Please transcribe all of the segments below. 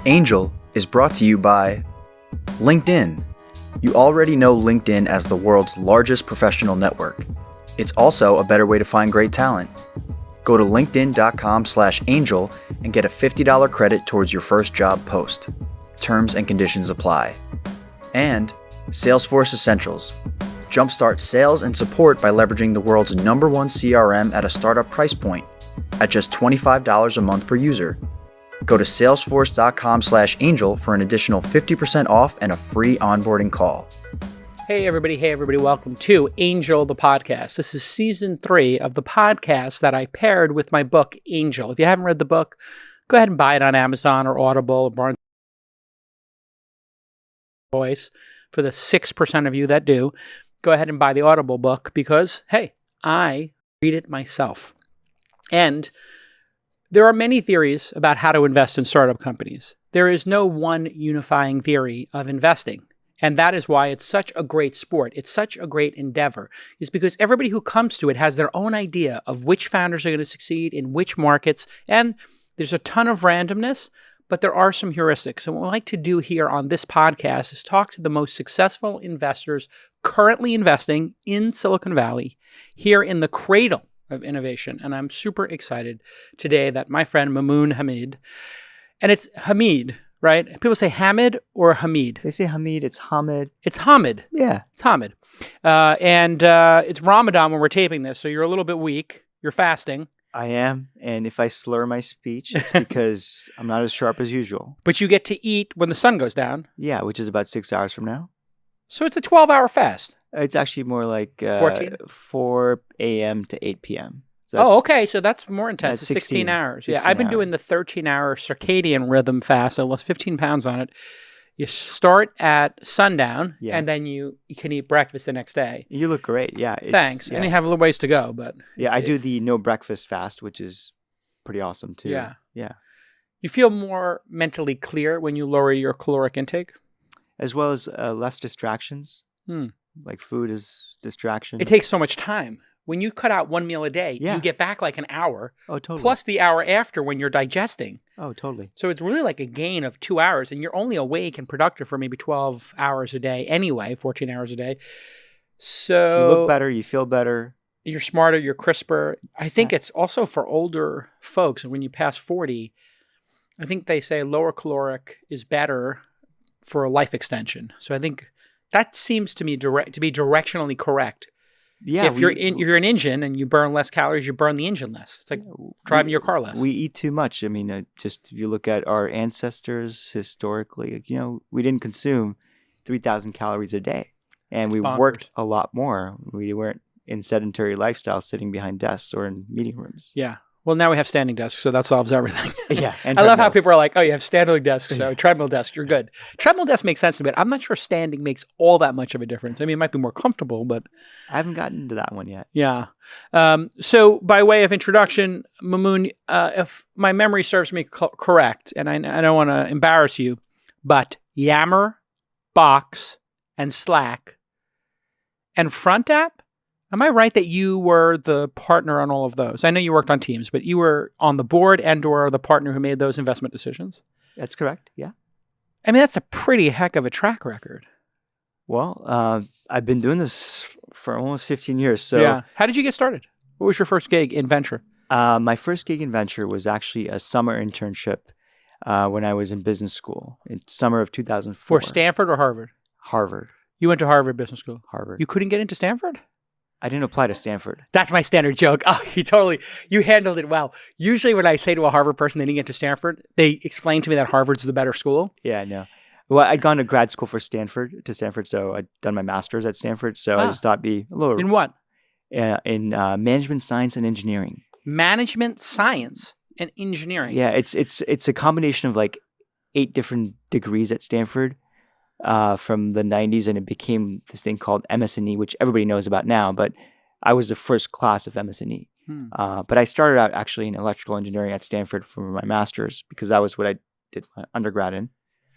Angel is brought to you by LinkedIn. You already know LinkedIn as the world's largest professional network. It's also a better way to find great talent. Go to linkedin.com/angel and get a $50 credit towards your first job post. Terms and conditions apply. And Salesforce Essentials. Jumpstart sales and support by leveraging the world's #1 CRM at a startup price point at just $25 a month per user. Go to salesforce.com/angel for an additional 50% off and a free onboarding call. Hey everybody, welcome to Angel the Podcast. This is season 3 of the podcast that I paired with my book, Angel. If you haven't read the book, go ahead and buy it on Amazon or Audible or Barnes Voice. For the 6% of you that do, go ahead and buy the Audible book because, hey, I read it myself. And there are many theories about how to invest in startup companies. There is no one unifying theory of investing. And that is why it's such a great sport. It's such a great endeavor, is because everybody who comes to it has their own idea of which founders are going to succeed in which markets. And there's a ton of randomness, but there are some heuristics. And what we like to do here on this podcast is talk to the most successful investors currently investing in Silicon Valley, here in the cradle of innovation. And I'm super excited today that my friend Mamoon Hamid, and it's Hamid, right? People say Hamid or Hamid. They say Hamid. It's Hamid. It's Hamid. Yeah. It's Hamid. And it's Ramadan when we're taping this, so you're a little bit weak. You're fasting. I am. And if I slur my speech, it's because I'm not as sharp as usual. But you get to eat when the sun goes down. Yeah, which is about 6 hours from now. So it's a 12-hour fast. It's actually more like 4 a.m. to 8 p.m. So okay. So that's more intense. That's 16 hours. 16 Yeah, I've been hours. doing the 13-hour circadian rhythm fast. I lost 15 pounds on it. You start at sundown, and then you can eat breakfast the next day. You look great. Yeah. Thanks. Yeah. And you have a little ways to go. But yeah, I do the no breakfast fast, which is pretty awesome too. Yeah. Yeah. You feel more mentally clear when you lower your caloric intake? As well as less distractions. Like food is distraction. It takes so much time. When you cut out one meal a day, you get back like an hour. Oh, totally. Plus the hour after when you're digesting. Oh, totally. So it's really like a gain of 2 hours, and you're only awake and productive for maybe 12 hours a day anyway, 14 hours a day. So you look better, you feel better. You're smarter, you're crisper. I think it's also for older folks, and when you pass 40, I think they say lower caloric is better for a life extension. So I think that seems to me to be directionally correct. Yeah, if you're an engine and you burn less calories, you burn the engine less. It's like driving your car less. We eat too much. I mean, just if you look at our ancestors historically, we didn't consume 3,000 calories a day, and we worked a lot more. We weren't in sedentary lifestyle, sitting behind desks or in meeting rooms. Yeah. Well, now we have standing desks, so that solves everything. Yeah. I love how people are like, oh, you have standing desks, so treadmill desk, you're good. Treadmill desk makes sense to me, but I'm not sure standing makes all that much of a difference. I mean, it might be more comfortable, but I haven't gotten into that one yet. Yeah. So by way of introduction, Mamoon, if my memory serves me correct, and I don't want to embarrass you, but Yammer, Box, and Slack, and Front App? Am I right that you were the partner on all of those? I know you worked on teams, but you were on the board and/or the partner who made those investment decisions? That's correct, yeah. I mean, that's a pretty heck of a track record. Well, I've been doing this for almost 15 years. So yeah. How did you get started? What was your first gig in venture? My first gig in venture was actually a summer internship when I was in business school in summer of 2004. For Stanford or Harvard? Harvard. You went to Harvard Business School? Harvard. You couldn't get into Stanford? I didn't apply to Stanford. That's my standard joke. Oh, you handled it well. Usually when I say to a Harvard person they didn't get to Stanford, they explain to me that Harvard's the better school. Yeah, no. Well, I'd gone to grad school to Stanford, so I'd done my master's at Stanford. So I just thought it'd be a little... In what? In management science and engineering. Management science and engineering. Yeah, it's a combination of like 8 different degrees at Stanford. From the 90s, and it became this thing called MS&E, which everybody knows about now, but I was the first class of MS&E. But I started out actually in electrical engineering at Stanford for my master's because that was what I did my undergrad in.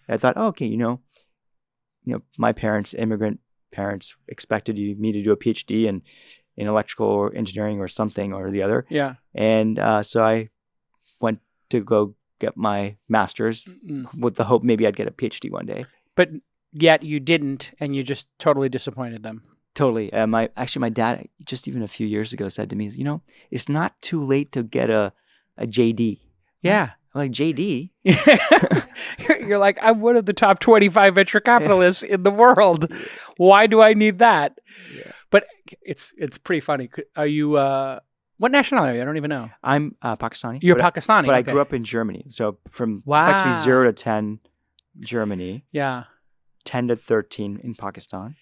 And I thought, okay, my parents, immigrant parents, expected me to do a PhD in electrical engineering or something or the other. Yeah. And so I went to go get my master's with the hope maybe I'd get a PhD one day. But yet you didn't, and you just totally disappointed them. Totally. My dad just even a few years ago said to me, it's not too late to get a JD. Yeah. I'm like, JD? You're like, I'm one of the top 25 venture capitalists in the world. Why do I need that? Yeah. But it's pretty funny. Are you, what nationality are you? I don't even know. I'm Pakistani. You're Pakistani. But I okay. grew up in Germany. So from Wow. effectively 0 to 10, Germany. Yeah. 10 to 13 in Pakistan.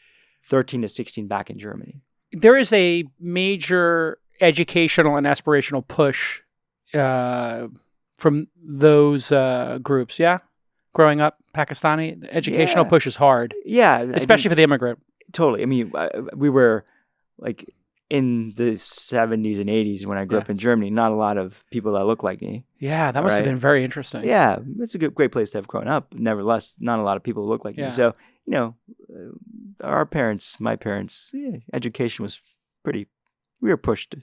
13 to 16 back in Germany. There is a major educational and aspirational push from those groups, yeah? Growing up, Pakistani, the educational push is hard. Yeah. Especially for the immigrant. Totally. I mean, we were like in the 70s and 80s when I grew up in Germany, not a lot of people that look like me. Yeah, that must have been very interesting. Yeah, it's a great place to have grown up. Nevertheless, not a lot of people look like me. So, our parents, my parents, education was we were pushed.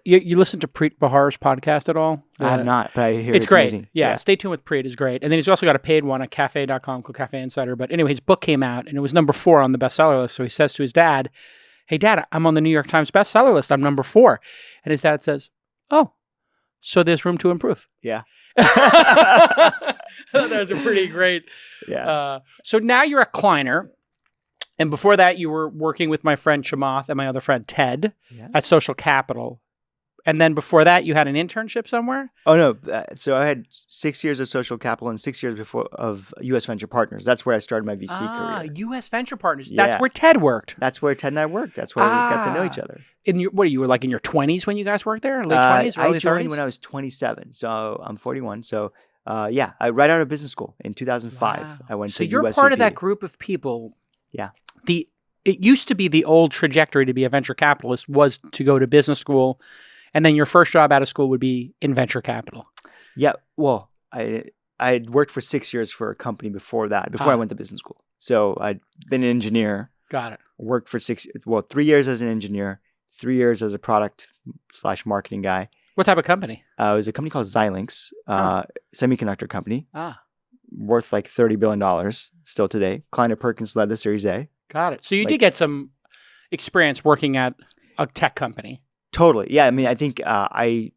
You listen to Preet Bahar's podcast at all? I have not, but I hear it's great. amazing. Yeah, stay tuned with Preet. It's great. And then he's also got a paid one at cafe.com called Cafe Insider. But anyway, his book came out and it was number 4 on the bestseller list. So he says to his dad, hey, Dad, I'm on the New York Times bestseller list. I'm number 4. And his dad says, oh, so there's room to improve. Yeah. That's a pretty great. Yeah. So now you're a Kleiner. And before that, you were working with my friend Chamath and my other friend Ted at Social Capital. And then before that, you had an internship somewhere? Oh, no. So I had 6 years of Social Capital and 6 years before of U.S. Venture Partners. That's where I started my VC career. U.S. Venture Partners. Yeah. That's where Ted worked. That's where Ted and I worked. That's where we got to know each other. What, you were like in your 20s when you guys worked there? Late 20s, early 30s? I joined when I was 27. So I'm 41. So I right out of business school in 2005. Wow. I went to So you're USVP. part of that group of people. Yeah. It used to be the old trajectory to be a venture capitalist was to go to business school. And then your first job out of school would be in venture capital. Yeah. Well, I had worked for 6 years for a company before that, before I went to business school. So I'd been an engineer. Got it. Worked for 3 years as an engineer, 3 years as a product/marketing guy. What type of company? It was a company called Xilinx, semiconductor company. Worth like $30 billion still today. Kleiner Perkins led the Series A. Got it. So you did get some experience working at a tech company. Totally. Yeah. I mean, I think I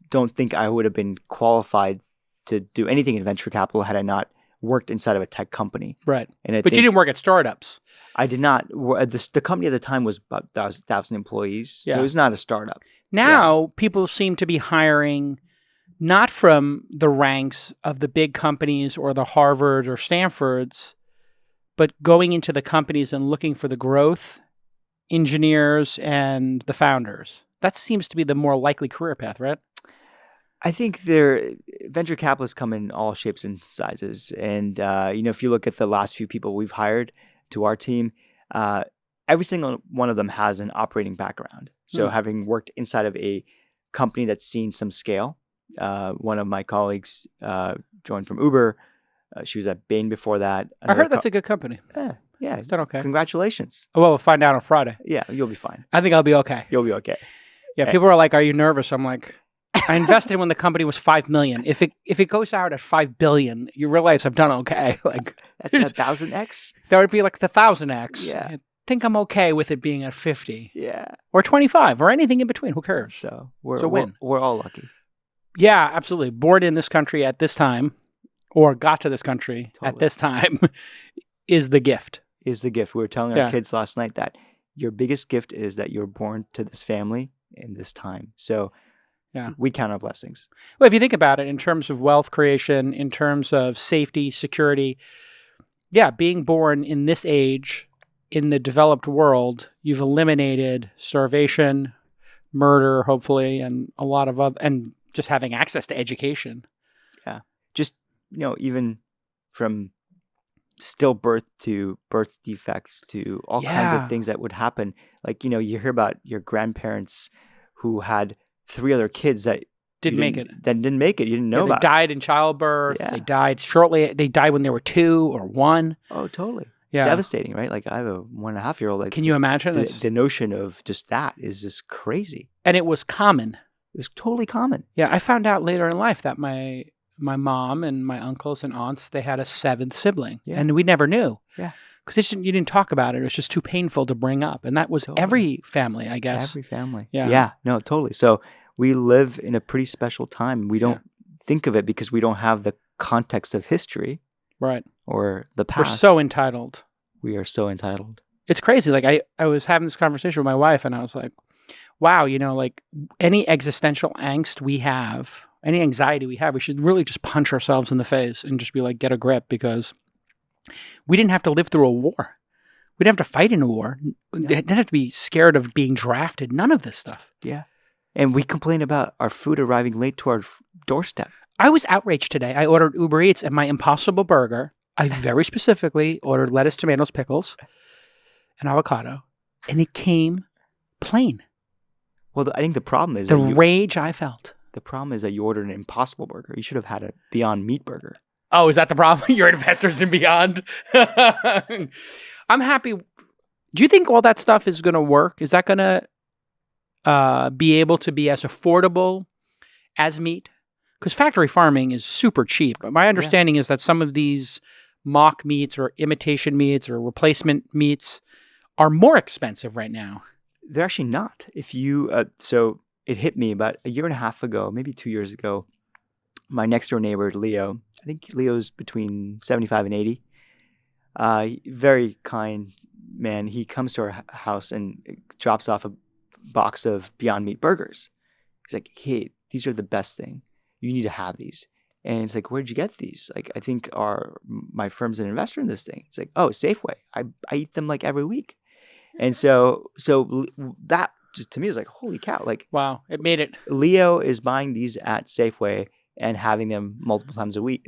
don't think I would have been qualified to do anything in venture capital had I not worked inside of a tech company. Right. And but you didn't work at startups. I did not. The company at the time was about 1,000 employees. Yeah. So it was not a startup. Now people seem to be hiring not from the ranks of the big companies or the Harvards or Stanfords, but going into the companies and looking for the growth engineers and the founders. That seems to be the more likely career path, right? I think venture capitalists come in all shapes and sizes. And, if you look at the last few people we've hired to our team, every single one of them has an operating background. So having worked inside of a company that's seen some scale, one of my colleagues joined from Uber. She was at Bain before that. I heard that's a good company. Yeah. It's done okay. Congratulations. Oh, well, we'll find out on Friday. Yeah, you'll be fine. I think I'll be okay. You'll be okay. Yeah, people are like, "Are you nervous?" I'm like, I invested when the company was $5 million. If it goes out at $5 billion, you realize I've done okay. Like that's 1,000x. That would be like the 1,000x. Yeah. I think I'm okay with it being at 50. Yeah. Or 25 or anything in between. Who cares? So it's a win. We're all lucky. Yeah, absolutely. Born in this country at this time, or got to this country at this time, is the gift. Is the gift. We were telling our kids last night that your biggest gift is that you're born to this family in this time. So we count our blessings. Well, if you think about it in terms of wealth creation, in terms of safety, security, being born in this age, in the developed world, you've eliminated starvation, murder, hopefully, and a lot of other, and just having access to education. Yeah. Just, even from stillbirth to birth defects to all kinds of things that would happen. Like, you hear about your grandparents who had 3 other kids that didn't make it. That didn't make it. You didn't know about. They died in childbirth. Yeah. They died shortly. They died when they were 2 or 1. Oh, totally. Yeah. Devastating, right? Like I have a 1.5-year-old. Like, can you imagine? The notion of just that is just crazy. And it was common. It was totally common. Yeah. I found out later in life that my my mom and my uncles and aunts, they had a seventh sibling. Yeah. And we never knew. Yeah. Because you didn't talk about it. It was just too painful to bring up. And that was Totally. every family, I guess. Every family. Yeah. Yeah. No, totally. So we live in a pretty special time. We don't think of it because we don't have the context of history. Right. Or the past. We're so entitled. We are so entitled. It's crazy. Like I was having this conversation with my wife and I was like, wow, like any existential angst we have, any anxiety we have, we should really just punch ourselves in the face and just be like, get a grip, because we didn't have to live through a war. We didn't have to fight in a war. We didn't have to be scared of being drafted. None of this stuff. Yeah. And we complain about our food arriving late to our doorstep. I was outraged today. I ordered Uber Eats and my Impossible Burger. I very specifically ordered lettuce, tomatoes, pickles, and avocado. And it came plain. Well, I think the problem is the rage I felt. The problem is that you ordered an Impossible Burger. You should have had a Beyond Meat Burger. Oh, is that the problem? You're investors in Beyond. I'm happy. Do you think all that stuff is going to work? Is that going to be able to be as affordable as meat? Because factory farming is super cheap. My understanding is that some of these mock meats or imitation meats or replacement meats are more expensive right now. They're actually not. If you so it hit me about a year and a half ago, maybe 2 years ago. My next door neighbor, Leo, I think Leo's between 75 and 80. Very kind man. He comes to our house and drops off a box of Beyond Meat burgers. He's like, hey, these are the best thing. You need to have these. And it's like, where'd you get these? Like, I think my firm's an investor in this thing. It's like, oh, Safeway. I eat them like every week. And so that just to me is like, holy cow. Like, wow, it made it. Leo is buying these at Safeway and having them multiple times a week.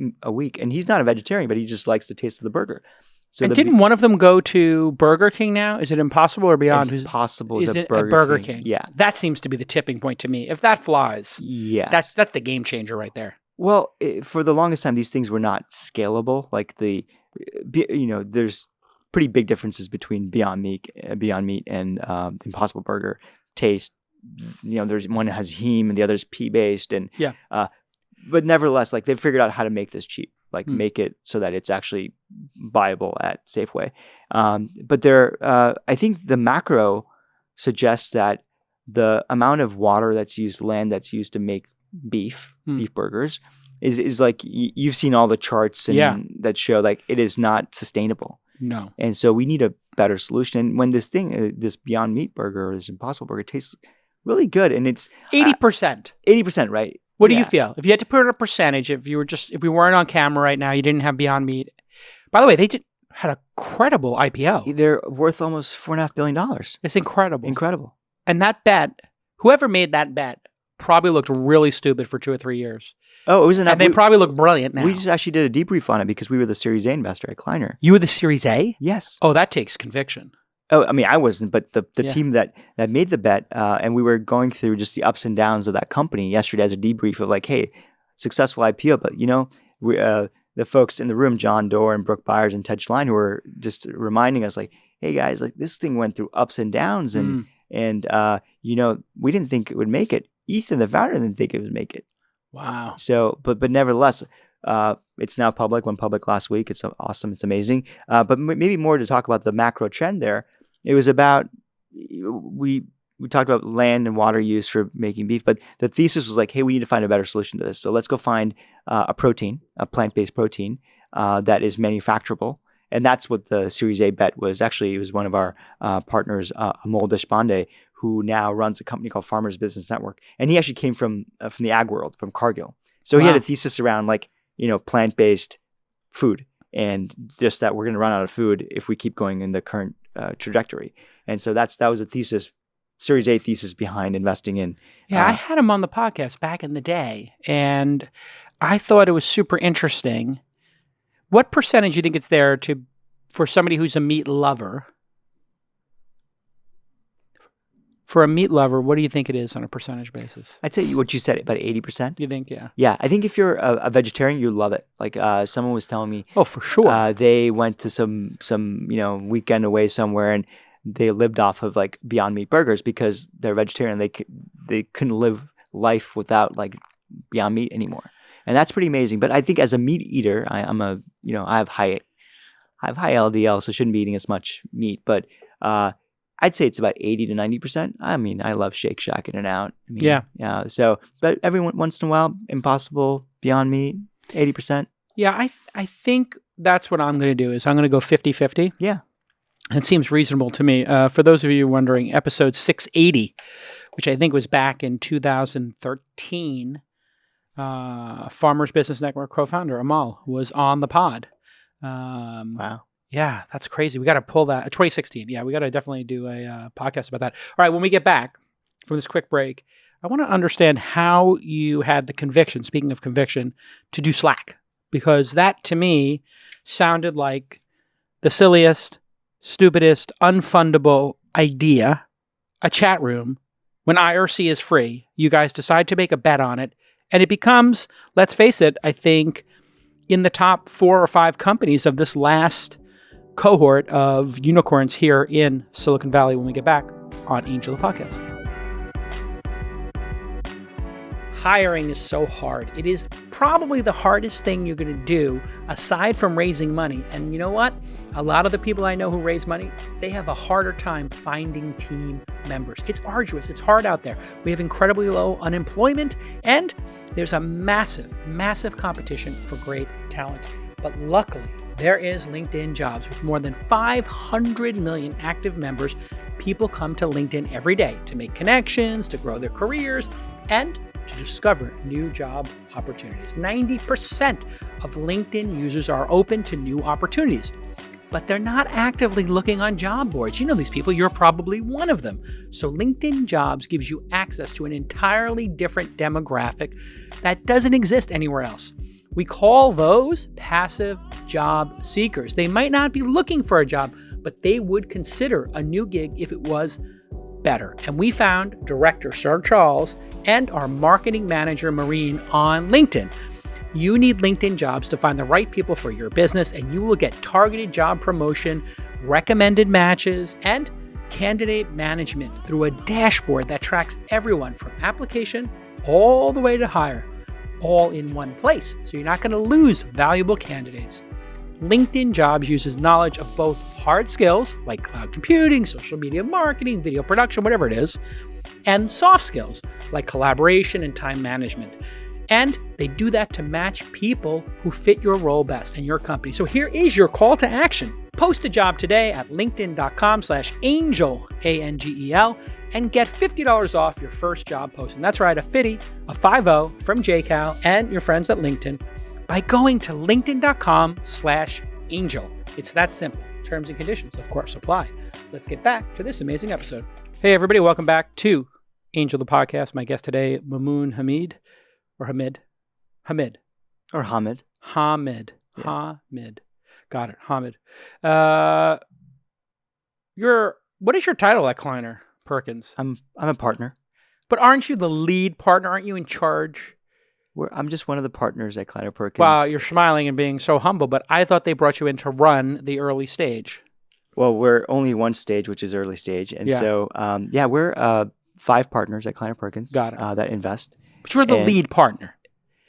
And he's not a vegetarian, but he just likes the taste of the burger. So and didn't one of them go to Burger King now? Is it Impossible or Beyond? Impossible is is it Burger King. Yeah. That seems to be the tipping point to me. If that flies, yes. that's the game changer right there. Well, for the longest time, these things were not scalable. Like there's pretty big differences between Beyond Meat and Impossible Burger taste. There's one that has heme and the other is pea based, and but nevertheless, like they've figured out how to make this cheap, like make it so that it's actually viable at Safeway. But I think the macro suggests that the amount of water that's used, land that's used to make beef burgers is like you've seen all the charts that show like it is not sustainable. No. And so we need a better solution. And when this Beyond Meat burger or this Impossible Burger tastes really good, and it's 80%. 80%, right? What do you feel? If you had to put a percentage, if we weren't on camera right now, you didn't have Beyond Meat. By the way, they had a credible IPO. They're worth almost $4.5 billion. It's incredible. Incredible. And that bet, whoever made that bet probably looked really stupid for 2 or 3 years. Oh, it was and they probably look brilliant now. We just actually did a debrief on it because we were the Series A investor at Kleiner. You were the Series A? Yes. Oh, that takes conviction. Oh, I mean, I wasn't, but the team that made the bet, and we were going through just the ups and downs of that company yesterday as a debrief of like, hey, successful IPO, but we the folks in the room, John Doerr and Brooke Byers and Ted Schlein, who were just reminding us like, hey guys, like this thing went through ups and downs, and we didn't think it would make it. Ethan, the founder, didn't think it would make it. Wow. So, but nevertheless, it's now public. Went public last week. It's awesome. It's amazing. But maybe more to talk about the macro trend there. It was about we talked about land and water use for making beef, but the thesis was like, hey, we need to find a better solution to this. So let's go find a plant-based protein that is manufacturable. And that's what the Series A bet was. Actually, it was one of our partners, Amol Deshpande, who now runs a company called Farmers Business Network. And he actually came from the ag world, from Cargill. So he had a thesis around plant-based food, and just that we're going to run out of food if we keep going in the current trajectory. And so that was a thesis, Series A thesis behind investing in. Yeah, I had him on the podcast back in the day, and I thought it was super interesting. What percentage do you think it's there for somebody who's a meat lover? For a meat lover, what do you think it is on a percentage basis? I'd say what you said, about 80%. You think, yeah? Yeah, I think if you're a vegetarian, you love it. Like someone was telling me, oh, for sure, they went to some weekend away somewhere, and they lived off of like Beyond Meat burgers because they're vegetarian. They couldn't live life without like Beyond Meat anymore. And that's pretty amazing. But I think as a meat eater, I have high LDL, so shouldn't be eating as much meat. But I'd say it's about 80 to 90%. I mean, I love Shake Shack In and Out. I mean, yeah. So, but every once in a while, Impossible, Beyond Meat, 80%. Yeah, I think that's what I'm going to do is I'm going to go 50-50. Yeah. It seems reasonable to me. For those of you wondering, episode 680, which I think was back in 2013, Farmers Business Network co-founder Amal was on the pod. Wow. Yeah, that's crazy. We got to pull that. 2016. Yeah, we got to definitely do a podcast about that. All right, when we get back from this quick break, I want to understand how you had the conviction, speaking of conviction, to do Slack. Because that, to me, sounded like the silliest, stupidest, unfundable idea, a chat room, when IRC is free. You guys decide to make a bet on it, and it becomes, let's face it, I think, in the top 4 or 5 companies of this last cohort of unicorns here in Silicon Valley when we get back on Angel the Podcast. Hiring is so hard. It is probably the hardest thing you're going to do aside from raising money. And you know what? A lot of the people I know who raise money, they have a harder time finding team members. It's arduous. It's hard out there. We have incredibly low unemployment, and there's a massive, massive competition for great talent. But luckily, there is LinkedIn Jobs. With more than 500 million active members, people come to LinkedIn every day to make connections, to grow their careers, and to discover new job opportunities. 90% of LinkedIn users are open to new opportunities, but they're not actively looking on job boards. You know these people, you're probably one of them. So LinkedIn Jobs gives you access to an entirely different demographic that doesn't exist anywhere else. We call those passive job seekers. They might not be looking for a job, but they would consider a new gig if it was better. And we found Director Sir Charles and our marketing manager Maureen on LinkedIn. You need LinkedIn Jobs to find the right people for your business, and you will get targeted job promotion, recommended matches, and candidate management through a dashboard that tracks everyone from application all the way to hire, all in one place. So you're not going to lose valuable candidates. LinkedIn Jobs uses knowledge of both hard skills like cloud computing, social media marketing, video production, whatever it is, and soft skills like collaboration and time management. And they do that to match people who fit your role best and your company. So here is your call to action. Post a job today at linkedin.com/angel, ANGEL, and get $50 off your first job posting. That's right, a 50 from JCal and your friends at LinkedIn by going to linkedin.com/angel. It's that simple. Terms and conditions, of course, apply. Let's get back to this amazing episode. Hey, everybody. Welcome back to Angel the Podcast. My guest today, Mamoon Hamid, or Hamid. Hamid. Or Hamid. Hamid. Yeah. Hamid. Got it. Hamid. What is your title at Kleiner Perkins? I'm a partner. But aren't you the lead partner? Aren't you in charge? I'm just one of the partners at Kleiner Perkins. Wow, you're smiling and being so humble, but I thought they brought you in to run the early stage. Well, we're only one stage, which is early stage. And so, we're 5 partners at Kleiner Perkins. Got it. That invest. But you're the lead partner.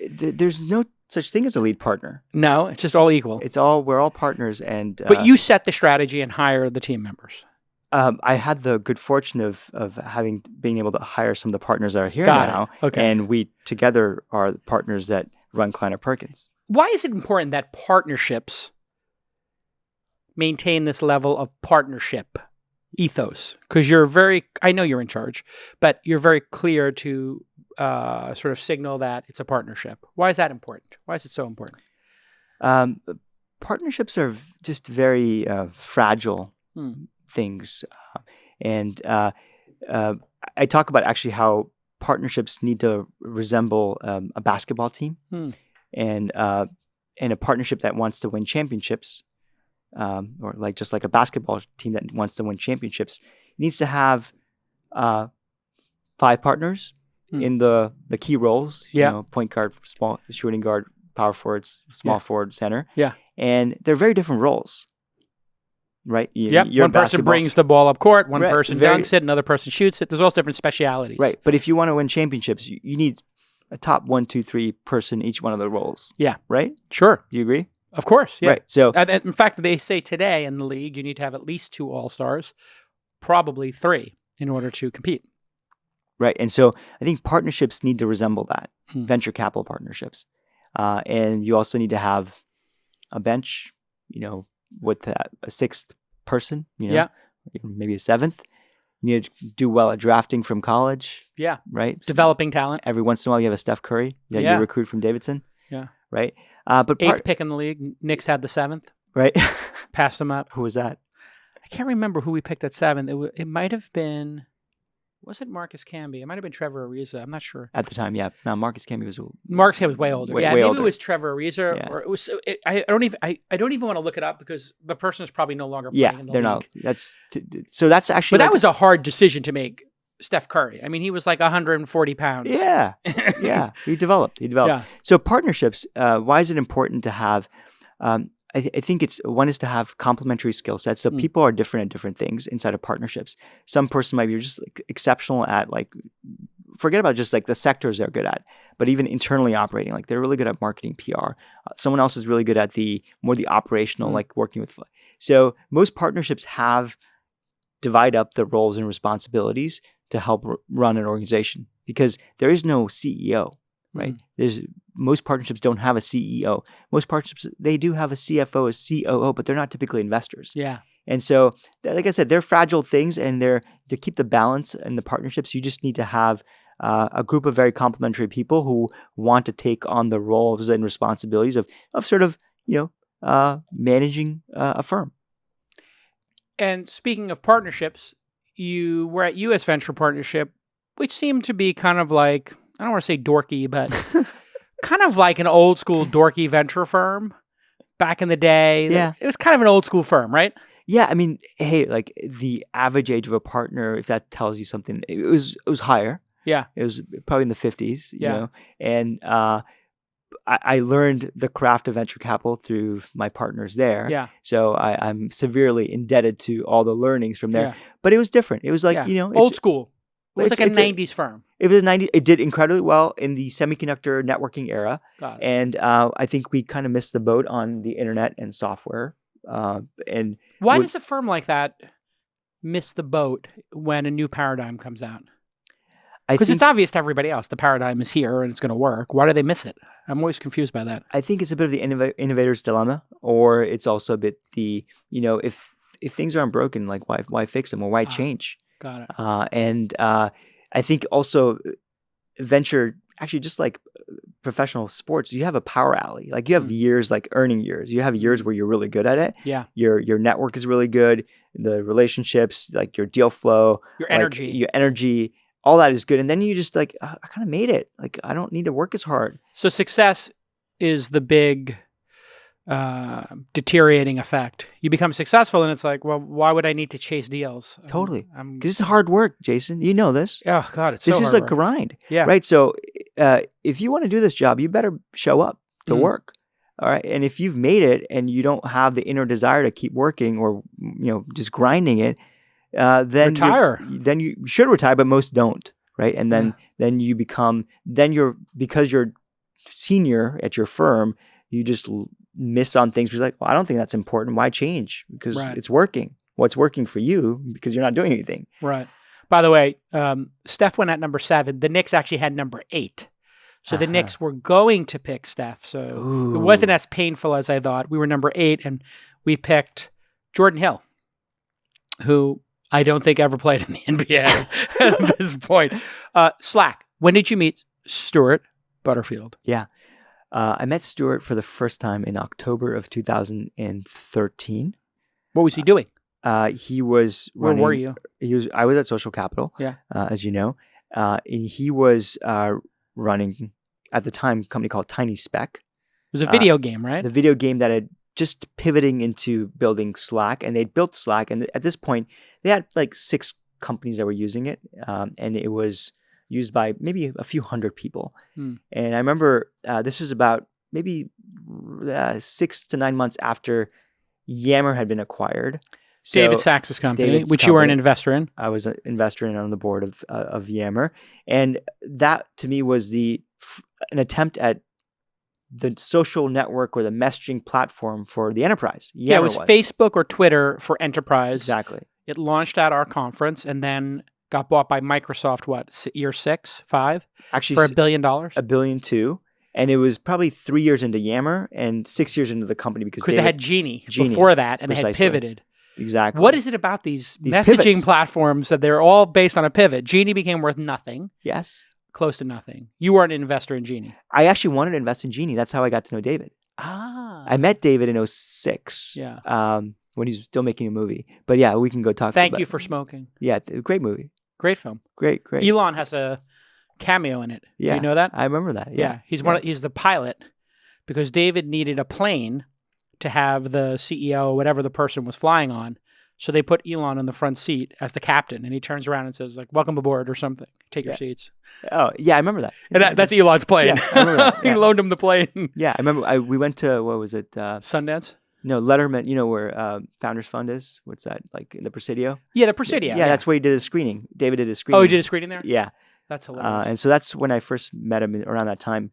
There's no such thing as a lead partner. No, it's just all equal. We're all partners. And but you set the strategy and hire the team members. I had the good fortune of being able to hire some of the partners that are here Got now. it. Okay. And we together are the partners that run Kleiner Perkins. Why is it important that partnerships maintain this level of partnership ethos? Because I know you're in charge, but you're very clear to sort of signal that it's a partnership. Why is that important? Why is it so important? Partnerships are just very fragile things. And I talk about actually how partnerships need to resemble a basketball team and a partnership that wants to win championships, or just like a basketball team that wants to win championships, needs to have 5 partners in the key roles, point guard, small shooting guard, power forwards, small forward, center. Yeah. And they're very different roles. Right. One person brings the ball up court. One person dunks it. Another person shoots it. There's all different specialities. Right. But if you want to win championships, you need a top 1, 2, 3 person each one of the roles. Yeah. Right? Sure. Do you agree? Of course. Yeah. Right. So And in fact, they say today in the league, you need to have at least 2 all-stars, probably 3 in order to compete. right. And so I think partnerships need to resemble that, Hmm. venture capital partnerships. And you also need to have a bench, with a 6th person, Yeah. maybe a 7th. You need to do well at drafting from college, Yeah. right? Developing talent. Every once in a while, you have a Steph Curry that Yeah. you recruit from Davidson, Yeah. right? But 8th pick in the league. Knicks had the 7th. right? Passed them up. Who was that? I can't remember who we picked at 7th. It might have been, was it Marcus Camby? It might have been Trevor Ariza. I'm not sure. At the time, yeah. Now Marcus Camby was Marcus Camby was way older. Way Maybe older. it was Trevor Ariza, Yeah. or it was. I don't even want to look it up because the person is probably no longer playing in the they're league. not. So that's actually. But that was a hard decision to make. Steph Curry. I mean, he was like 140 pounds. Yeah, yeah. He developed. Yeah. So partnerships. Why is it important to have? I think one is to have complementary skill sets. So people are different at different things inside of partnerships. Some person might be just exceptional at forget about just the sectors they're good at, but even internally operating, they're really good at marketing, PR. Someone else is really good at the operational, working with. So most partnerships divide up the roles and responsibilities to help run an organization because there is no CEO, right? Most partnerships don't have a CEO. Most partnerships, they do have a CFO, a COO, but they're not typically investors. Yeah. And so, like I said, they're fragile things, and to keep the balance in the partnerships, you just need to have a group of very complementary people who want to take on the roles and responsibilities of sort of, managing a firm. And speaking of partnerships, you were at US Venture Partnership, which seemed to be kind of like, I don't want to say dorky, but kind of like an old school dorky venture firm back in the day. Yeah. It was kind of an old school firm, right? Yeah. I mean, hey, the average age of a partner, if that tells you something, it was higher. Yeah. It was probably in the 50s, you Yeah. know, and I learned the craft of venture capital through my partners there. Yeah. So I'm severely indebted to all the learnings from there. Yeah. But it was different. It was old school. It was like a 90s firm. It was It did incredibly well in the semiconductor networking era. Got it. And I think we kind of missed the boat on the internet and software. And why does a firm like that miss the boat when a new paradigm comes out? Because it's obvious to everybody else the paradigm is here and it's going to work. Why do they miss it? I'm always confused by that. I think it's a bit of the innovator's dilemma, or it's also a bit the, if things aren't broken, why fix them or why change? Got it. And I think also venture, actually just like professional sports, you have a power alley. You have years, earning years. You have years where you're really good at it. Yeah. Your network is really good. The relationships, your deal flow. Your energy. Your energy. All that is good. And then you just I kind of made it. I don't need to work as hard. So success is the big deteriorating effect. You become successful and it's like, well, why would I need to chase deals? Totally. Because it's hard work, Jason. You know this. Oh, God, it's this so is hard a work. grind. Yeah. Right? So if you want to do this job, you better show up to work. All right. And if you've made it and you don't have the inner desire to keep working or, just grinding it, then retire. Then you should retire, but most don't, right? And then you become because you're senior at your firm, you just miss on things. Because well, I don't think that's important. Why change? Because it's working. What's working for you because you're not doing anything. Right. By the way, Steph went at number 7. The Knicks actually had number 8. So the Knicks were going to pick Steph. So it wasn't as painful as I thought. We were number 8 and we picked Jordan Hill, who I don't think ever played in the NBA at this point. Slack, when did you meet Stuart Butterfield? Yeah. I met Stuart for the first time in October of 2013. What was he doing? He was running. Where were you? I was at Social Capital, as you know. And he was running, at the time, a company called Tiny Spec. It was a video game, right? The video game that had just pivoting into building Slack, and they'd built Slack, and at this point they had 6 companies that were using it, and it was used by maybe a few hundred people. And I remember this was about maybe 6 to 9 months after Yammer had been acquired. So David Sachs's company, David's which you were an company. investor in. I was an investor in on the board of Yammer, and that to me was an attempt at the social network or the messaging platform for the enterprise. Yeah, it was Facebook or Twitter for enterprise. Exactly. It launched at our conference and then got bought by Microsoft, year 6, 5? Actually, For $1 billion? $1.2 billion. And it was probably 3 years into Yammer and 6 years into the company because they had Genie before that, and they had pivoted. Exactly. What is it about these messaging pivots. platforms that they're all based on a pivot? Genie became worth nothing. Yes. Close to nothing. You were an investor in Genie. I actually wanted to invest in Genie. That's how I got to know David. I met David in 2006. Yeah. When he was still making a movie. But yeah, we can go talk about Thank You for Smoking. Yeah, great movie. Great film. Great. Elon has a cameo in it. Yeah. Do you know that? I remember that. Yeah. He's the pilot because David needed a plane to have the CEO or whatever the person was flying on. So they put Elon in the front seat as the captain, and he turns around and says, like, welcome aboard or something. Take your seats. Oh, yeah, I remember that. And that's Elon's plane. Yeah, I remember that. He loaned him the plane. Yeah, I remember we went to, what was it? Sundance? No, Letterman, you know where Founders Fund is? What's that? Like in the Presidio? Yeah, the Presidio. Yeah, that's where he did his screening. David did his screening. Oh, he did a screening there? Yeah. That's hilarious. And so that's when I first met him around that time.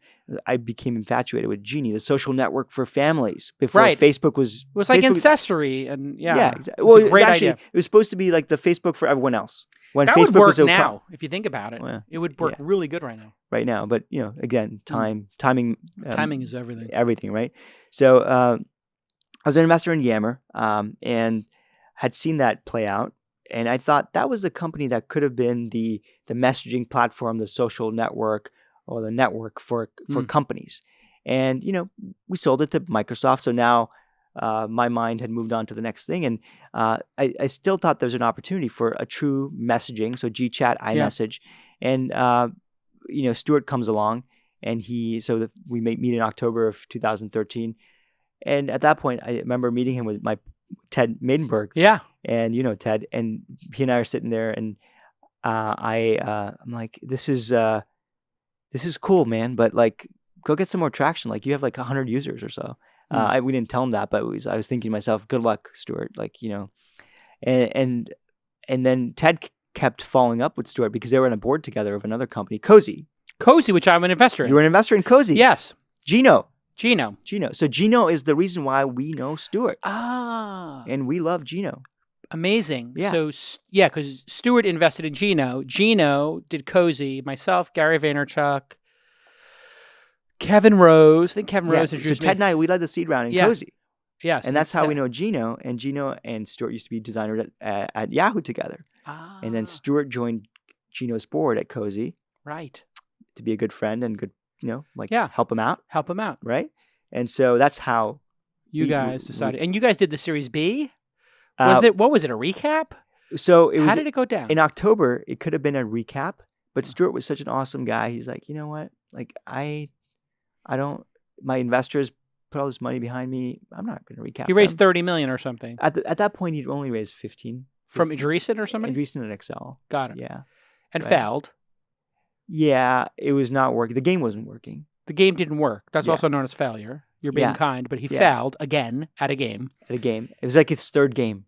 I became infatuated with Genie, the social network for families. Before Facebook was... It was like Ancestry and Yeah, exactly. It was a great idea. It was supposed to be like the Facebook for everyone else. When that Facebook would work now, if you think about it. Well, it would work really good right now. Right now. But, again, timing... timing is everything. Everything, right? So I was an investor in Yammer and had seen that play out. And I thought that was the company that could have been the messaging platform, the social network, or the network for companies. And, we sold it to Microsoft. So now my mind had moved on to the next thing. And I still thought there was an opportunity for a true messaging. So GChat, iMessage. Yeah. And, Stuart comes along and we meet in October of 2013. And at that point, I remember meeting him with Ted Maidenberg. Yeah. And Ted, and he and I are sitting there, and I'm like, this is cool, man, but like, go get some more traction. Like, you have like 100 users or so. We didn't tell him that, but I was thinking to myself, good luck, Stuart. Like, and then Ted kept following up with Stuart because they were on a board together of another company, Cozy, which I'm an investor in. You were an investor in Cozy. Yes. Gino. So Gino is the reason why we know Stuart. Ah. And we love Gino. Amazing. Yeah. So, because Stuart invested in Gino. Gino did Cozy. Myself, Gary Vaynerchuk, Kevin Rose. I think Kevin Rose is So Ted and I, we led the seed round in Cozy. Yes. And that's how we know Gino. And Gino and Stuart used to be designers at Yahoo together. Ah. And then Stuart joined Gino's board at Cozy. Right. To be a good friend and good, help him out. Help him out. Right. And so that's how you guys decided. And you guys did the Series B? What was it, a recap? So it was. How did it go down? In October, it could have been a recap, but Stuart was such an awesome guy. He's like, you know what? Like, I don't, my investors put all this money behind me. I'm not going to recap. He raised $30 million or something. At that point, he'd only raised 15. From Andreessen or somebody? Andreessen and Excel. Got it. Yeah. And failed. Yeah, it was not working. The game wasn't working. The game didn't work. That's also known as failure. You're being kind, but he failed again at a game. It was like his third game.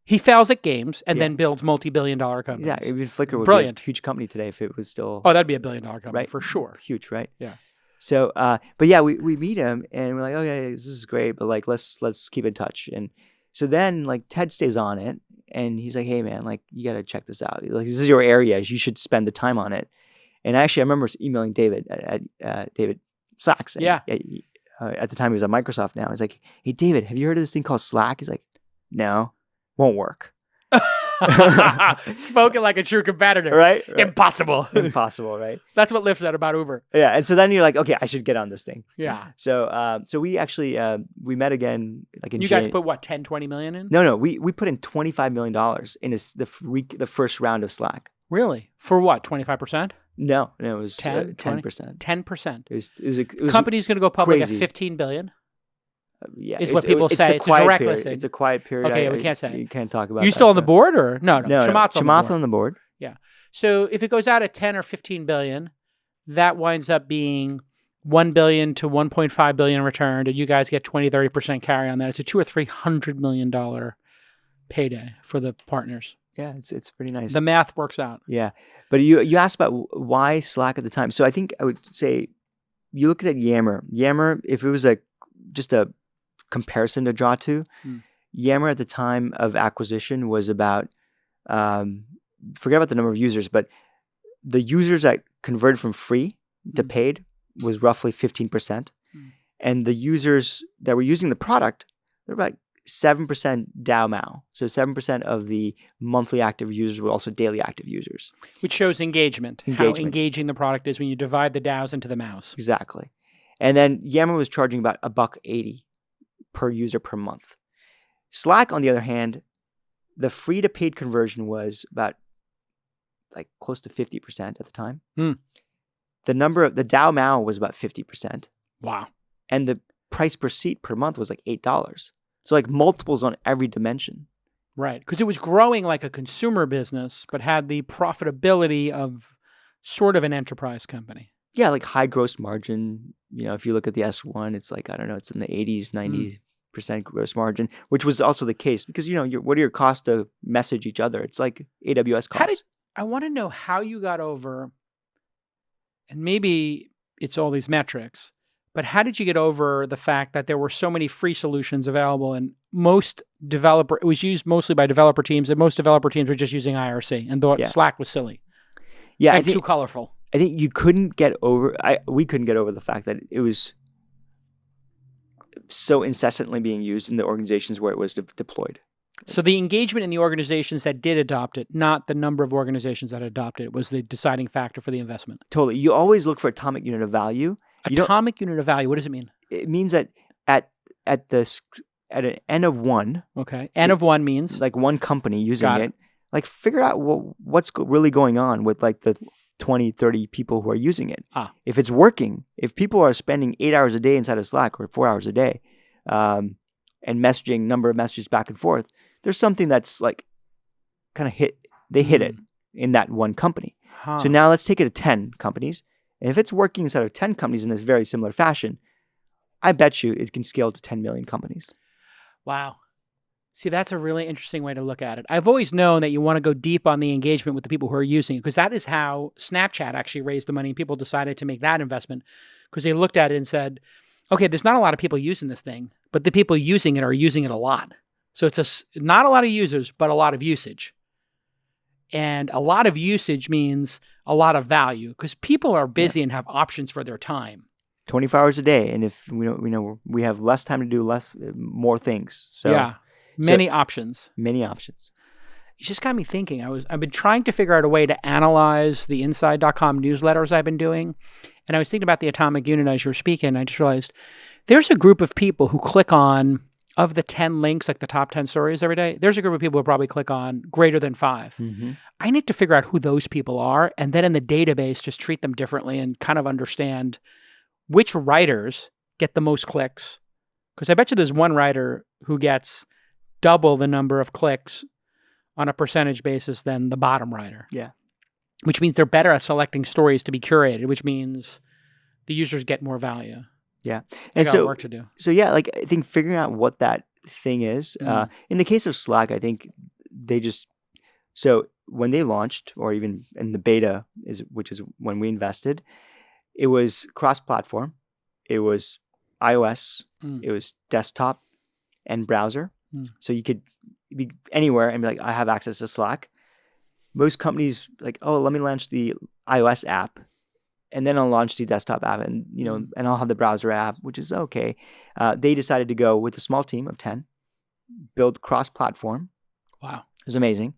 He fails at games and then builds multi-billion-dollar companies. Yeah, even Flickr would be a huge company today if it was still... Oh, that'd be a billion-dollar company, right? For sure. Huge, right? Yeah. So, but yeah, we meet him and we're like, okay, this is great, but like, let's keep in touch. And so then like Ted stays on it and he's like, hey man, like you got to check this out. Like, this is your area. You should spend the time on it. And actually, I remember emailing David at David Sachs. Yeah. At the time, he was at Microsoft now. He's like, hey, David, have you heard of this thing called Slack? He's like, no, won't work. Spoken like a true competitor. Right? Impossible. Impossible, right? That's what Lyft said about Uber. Yeah. And so then you're like, okay, I should get on this thing. Yeah. So we actually, we met again. Like in you guys put what, 10, 20 million in? No. We put in $25 million in the first round of Slack. Really? For what, 25%? No, it was 10%. 10%. It was company's going to go public crazy. At $15 billion. Yeah, is what people say. It's a direct period. listing. It's a quiet period. Okay, we can't say. You can't talk about. You still on the board or no? Chamath's on the board. Yeah. So if it goes out at 10 or 15 billion, that winds up being 1 billion to 1.5 billion returned, and you guys get 20-30% carry on that. It's a $200 or $300 million payday for the partners. Yeah, it's pretty nice. The math works out. Yeah. But you asked about why Slack at the time. So I think I would say you look at Yammer. Yammer, if it was just a comparison to draw to, Yammer at the time of acquisition was about, forget about the number of users, but the users that converted from free to paid was roughly 15%. And the users that were using the product, they're about 7% DAU MAU. So 7% of the monthly active users were also daily active users. Which shows engagement. How engaging the product is when you divide the DAUs into the MAUs. Exactly. And then Yammer was charging about $1.80 per user per month. Slack, on the other hand, the free to paid conversion was about close to 50% at the time. The DAU MAU was about 50%. Wow. And the price per seat per month was $8. So multiples on every dimension. Right. Because it was growing like a consumer business, but had the profitability of sort of an enterprise company. Yeah, high gross margin. If you look at the S1, it's I don't know, it's in the 80s, 90% gross margin, which was also the case because, what are your costs to message each other? It's like AWS costs. I want to know how you got over, and maybe it's all these metrics, but how did you get over the fact that there were so many free solutions available and it was used mostly by developer teams, and most developer teams were just using IRC and thought Slack was silly. Yeah. And too colorful. I think we couldn't get over the fact that it was so incessantly being used in the organizations where it was deployed. So the engagement in the organizations that did adopt it, not the number of organizations that adopted it, was the deciding factor for the investment. Totally. You always look for atomic unit of value. Atomic unit of value, what does it mean? It means that at an N of one. Okay. N of one means? One company using it. Figure out what's really going on with the 20, 30 people who are using it. If it's working, if people are spending 8 hours a day inside of Slack or 4 hours a day, and messaging number of messages back and forth, there's something that's kind of hit it in that one company. So now let's take it to 10 companies. And if it's working inside of 10 companies in this very similar fashion, I bet you it can scale to 10 million companies. Wow. See, that's a really interesting way to look at it. I've always known that you want to go deep on the engagement with the people who are using it, because that is how Snapchat actually raised the money. People decided to make that investment because they looked at it and said, okay, there's not a lot of people using this thing, but the people using it are using it a lot. So it's not a lot of users, but a lot of usage. And a lot of usage means a lot of value because people are busy and have options for their time. 24 hours a day. And if we have less time to do more things. So many options. Many options. It just got me thinking. I've been trying to figure out a way to analyze the Inside.com newsletters I've been doing. And I was thinking about the atomic unit as you were speaking. And I just realized there's a group of people who click on, of the 10 links, the top 10 stories every day, there's a group of people who probably click on greater than 5. I need to figure out who those people are. And then in the database, just treat them differently and kind of understand which writers get the most clicks. Because I bet you there's one writer who gets double the number of clicks on a percentage basis than the bottom writer. Yeah. Which means they're better at selecting stories to be curated, which means the users get more value. Yeah. And so work to do. So I think figuring out what that thing is, in the case of Slack, I think so when they launched, or even in the beta which is when we invested, it was cross-platform. It was iOS, it was desktop and browser. So you could be anywhere and be like, I have access to Slack. Most companies let me launch the iOS app, and then I'll launch the desktop app, and and I'll have the browser app, which is okay. They decided to go with a small team of 10, build cross-platform. Wow, it was amazing.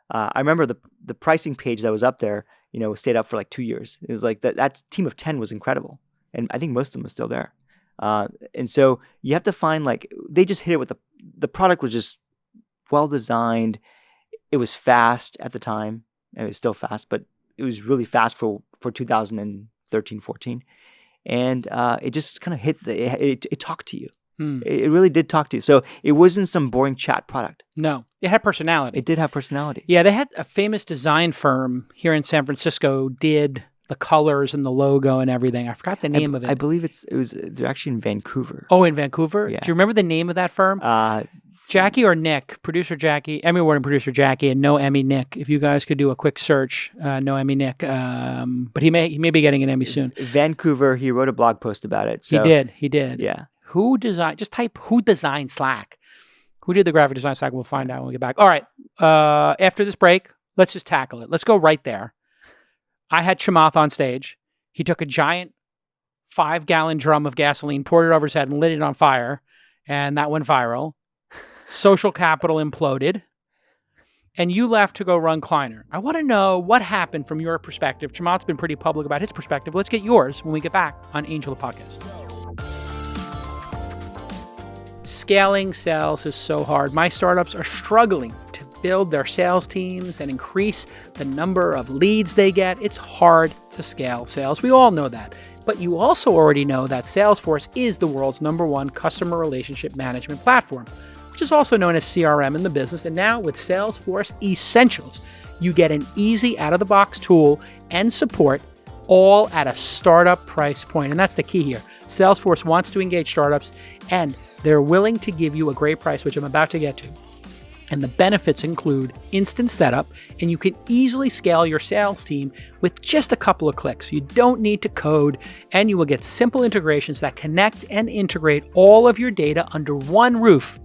I remember the pricing page that was up there, stayed up for 2 years. It was that team of 10 was incredible, and I think most of them are still there. And so you have to find they just hit it with the product was just well designed. It was fast at the time. It was still fast, but it was really fast for 2013, 14. And it just kind of hit it talked to you. It really did talk to you. So it wasn't some boring chat product. No, it had personality. It did have personality. Yeah, they had a famous design firm here in San Francisco did the colors and the logo and everything. I forgot the name of it. I believe they're actually in Vancouver. Oh, in Vancouver? Yeah. Do you remember the name of that firm? Jackie or Nick, producer Jackie, Emmy award producer Jackie, and no Emmy Nick. If you guys could do a quick search, no Emmy Nick, but he may be getting an Emmy soon. Vancouver, he wrote a blog post about it. So, He did. Yeah. Who designed? Just type who designed Slack. Who did the graphic design Slack? We'll find out when we get back. All right. After this break, let's just tackle it. Let's go right there. I had Chamath on stage. He took a giant 5-gallon drum of gasoline, poured it over his head, and lit it on fire, and that went viral. Social capital imploded, and you left to go run Kleiner. I want to know what happened from your perspective. Chamath's been pretty public about his perspective. Let's get yours when we get back on Angel the Podcast. Scaling sales is so hard. My startups are struggling to build their sales teams and increase the number of leads they get. It's hard to scale sales. We all know that. But you also already know that Salesforce is the world's #1 customer relationship management platform, which is also known as CRM in the business. And now with Salesforce Essentials, you get an easy out-of-the-box tool and support all at a startup price point. And that's the key here. Salesforce wants to engage startups, and they're willing to give you a great price, which I'm about to get to. And the benefits include instant setup, and you can easily scale your sales team with just a couple of clicks. You don't need to code, and you will get simple integrations that connect and integrate all of your data under one roof.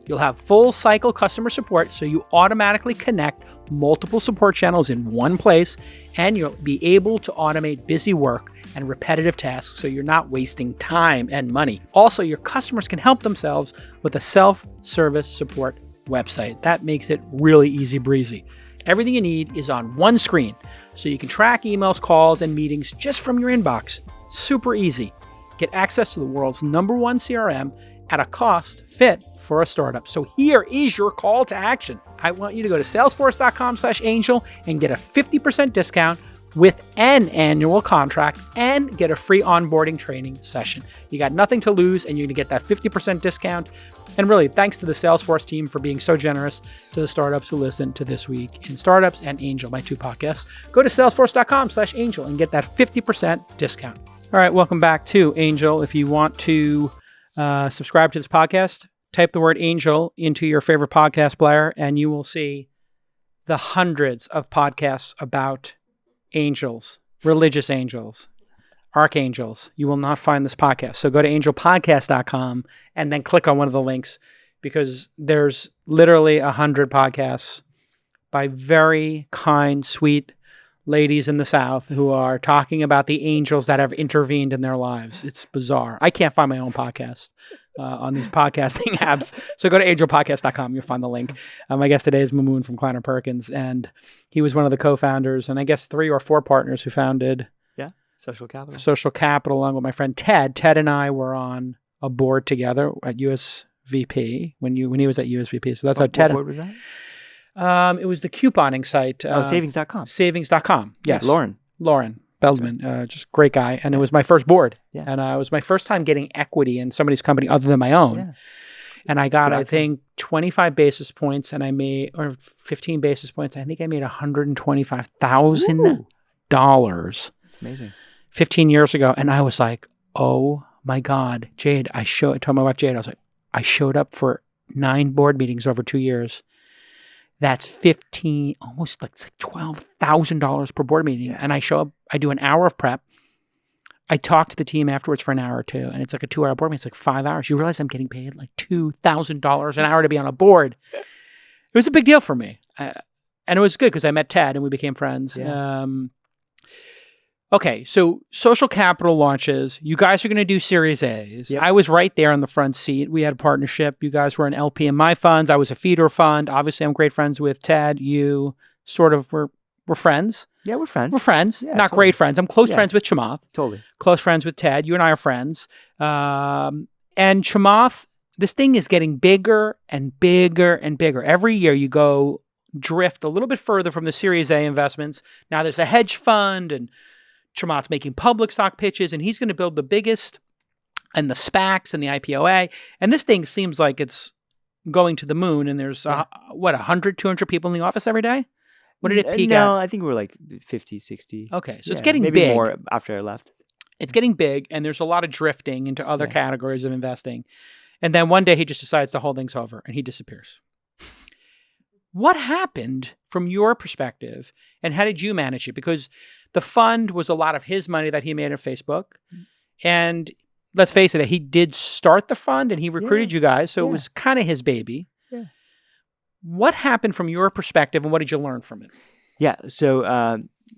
You'll have full cycle customer support, so you automatically connect multiple support channels in one place, and you'll be able to automate busy work and repetitive tasks so you're not wasting time and money. Also, your customers can help themselves with a self-service support website. That makes it really easy breezy. Everything you need is on one screen, so you can track emails, calls, and meetings just from your inbox. Super easy. Get access to the world's #1 CRM at a cost fit for a startup. So here is your call to action. I want you to go to salesforce.com/angel and get a 50% discount with an annual contract and get a free onboarding training session. You got nothing to lose, and you're going to get that 50% discount. And really, thanks to the Salesforce team for being so generous to the startups who listen to This Week in Startups and Angel, my 2 podcasts. Go to salesforce.com/angel and get that 50% discount. All right, welcome back to Angel. If you want to subscribe to this podcast, type the word Angel into your favorite podcast player, and you will see the hundreds of podcasts about angels, religious angels, archangels. You will not find this podcast. So go to angelpodcast.com and then click on one of the links, because there's literally 100 podcasts by very kind, sweet ladies in the South who are talking about the angels that have intervened in their lives. It's bizarre. I can't find my own podcast on these podcasting apps. So go to angelpodcast.com. You'll find the link. My guest today is Mamoon from Kleiner Perkins, and he was one of the co-founders and I guess 3 or 4 partners who founded Social Capital, along with my friend Ted. Ted and I were on a board together at USVP when he was at USVP. So that's how Ted. What board was that? It was the couponing site. Savings.com. Savings.com. Yes. Yeah, Lauren Beldman, just great guy. And it was my first board. Yeah. And it was my first time getting equity in somebody's company other than my own. Yeah. And I got, I think, 25 basis points, and I made, or 15 basis points. I think I made $125,000. That's amazing. 15 years ago. And I was like, oh my God, Jade, I told my wife Jade, I was like, I showed up for 9 board meetings over 2 years. That's almost like $12,000 per board meeting. Yeah. And I show up, I do an hour of prep. I talk to the team afterwards for an hour or two, and it's like a 2-hour board meeting. It's like 5 hours. You realize I'm getting paid like $2,000 an hour to be on a board. It was a big deal for me. And it was good because I met Ted and we became friends. Yeah. Okay, so Social Capital launches. You guys are going to do Series A's. Yep. I was right there in the front seat. We had a partnership. You guys were an LP in my funds. I was a feeder fund. Obviously, I'm great friends with Ted. You sort of we're friends. Yeah, we're friends. We're friends. Yeah, Not great friends. I'm close friends with Chamath. Totally. Close friends with Ted. You and I are friends. And Chamath, this thing is getting bigger and bigger and bigger. Every year you go drift a little bit further from the Series A investments. Now there's a hedge fund, and Chamath's making public stock pitches, and he's going to build the biggest, and the SPACs and the IPOA. And this thing seems like it's going to the moon, and there's, 100, 200 people in the office every day? What did it peak at? No, I think we were like 50, 60. Okay, so it's getting big. Maybe more after I left. It's getting big, and there's a lot of drifting into other categories of investing. And then one day he just decides the whole thing's over and he disappears. What happened from your perspective and how did you manage it? Because the fund was a lot of his money that he made on Facebook. And let's face it, he did start the fund and he recruited you guys. So it was kind of his baby. Yeah. What happened from your perspective and what did you learn from it? Yeah. So,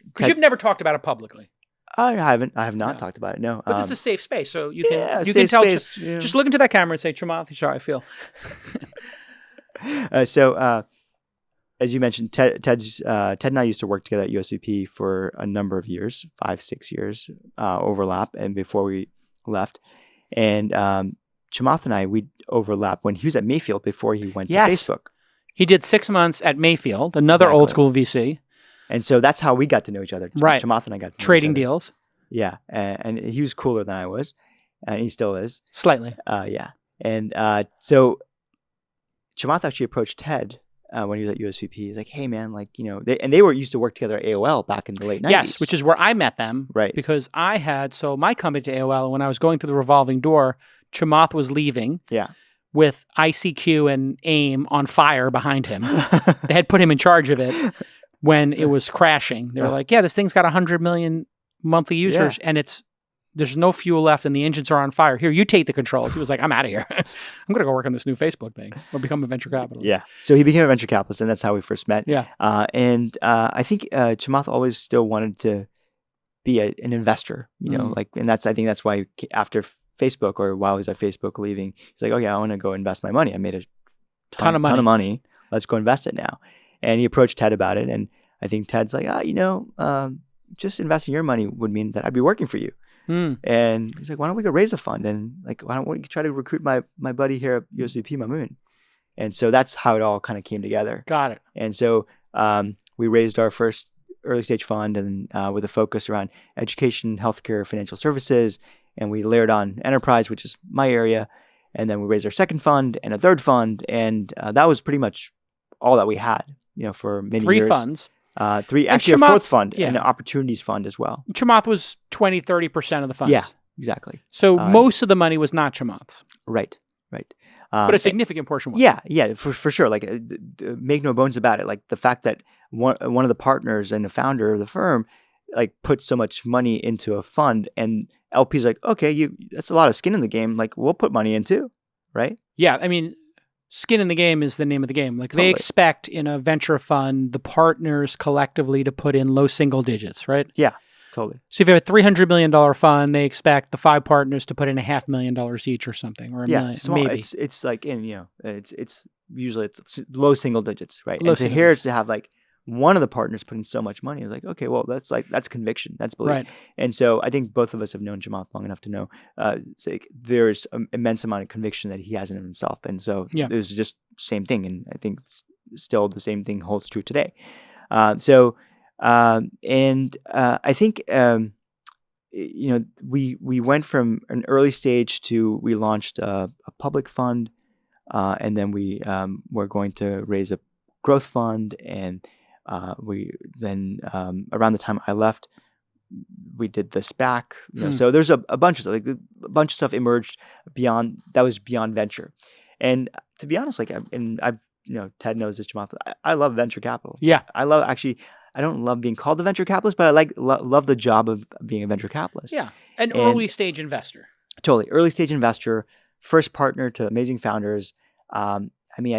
because you've never talked about it publicly. I have not talked about it. No. But this is a safe space. So you can, you safe can tell, space, just look into that camera and say, Chamath, here's how I feel. As you mentioned, Ted and I used to work together at USVP for a number of years, 5-6 years overlap, and before we left. And Chamath and I, we overlapped when he was at Mayfield before he went to Facebook. He did 6 months at Mayfield, another old school VC. And so that's how we got to know each other. Right. Chamath and I got to know trading each other. deals. Yeah. And he was cooler than I was. And he still is. Slightly. Yeah. And so Chamath actually approached Ted when he was at USVP. He's like, hey, man, like, you know, they were used to work together at AOL back in the late 90s. Yes, which is where I met them. Right. Because I had, so my company to AOL, when I was going through the revolving door, Chamath was leaving. Yeah. With ICQ and AIM on fire behind him. They had put him in charge of it when it was crashing. They were like, yeah, this thing's got 100 million monthly users and there's no fuel left and the engines are on fire. Here, you take the controls. He was like, I'm out of here. I'm going to go work on this new Facebook thing or become a venture capitalist. Yeah. So he became a venture capitalist and that's how we first met. Yeah. And I think Chamath always still wanted to be an investor, you know, like, and I think that's why after Facebook or while he was at Facebook leaving, he's like, okay, I want to go invest my money. I made a ton of money. Let's go invest it now. And he approached Ted about it. And I think Ted's like, just investing your money would mean that I'd be working for you. And he's like, why don't we go raise a fund? And like, why don't we try to recruit my buddy here at USVP, Mamoon? And so that's how it all kind of came together. Got it. And so we raised our first early stage fund and with a focus around education, healthcare, financial services. And we layered on enterprise, which is my area. And then we raised our second fund and a third fund. And that was pretty much all that we had, you know, for many years. 3 funds. Actually Chamath, a fourth fund and an opportunities fund as well. Chamath was 20-30% of the funds. Yeah, exactly. So most of the money was not Chamath's. Right. But a significant portion was. Yeah, for sure. Like, make no bones about it. Like the fact that one of the partners and the founder of the firm like put so much money into a fund, and LP's like, okay, that's a lot of skin in the game. Like, we'll put money in too, right? Yeah, I mean, skin in the game is the name of the game. Like they expect in a venture fund the partners collectively to put in low single digits, right? Yeah, totally. So if you have a $300 million fund, they expect the 5 partners to put in $500,000 each or something, or million, small. Maybe. It's like it's usually it's low single digits, right? Low and to hear it's to have like one of the partners put in so much money, I was like, okay, well, that's conviction, that's belief. Right. And so I think both of us have known Chamath long enough to know there's an immense amount of conviction that he has in himself. And so it was just same thing. And I think still the same thing holds true today. I think, we went from an early stage to we launched a public fund, and then we were going to raise a growth fund, and we then around the time I left, we did the SPAC. So there's a bunch of stuff emerged beyond venture. And to be honest, Ted knows this, Chamath. I love venture capital. Yeah, I don't love being called a venture capitalist, but I love the job of being a venture capitalist. Yeah, an early stage investor. Totally, early stage investor, first partner to amazing founders. I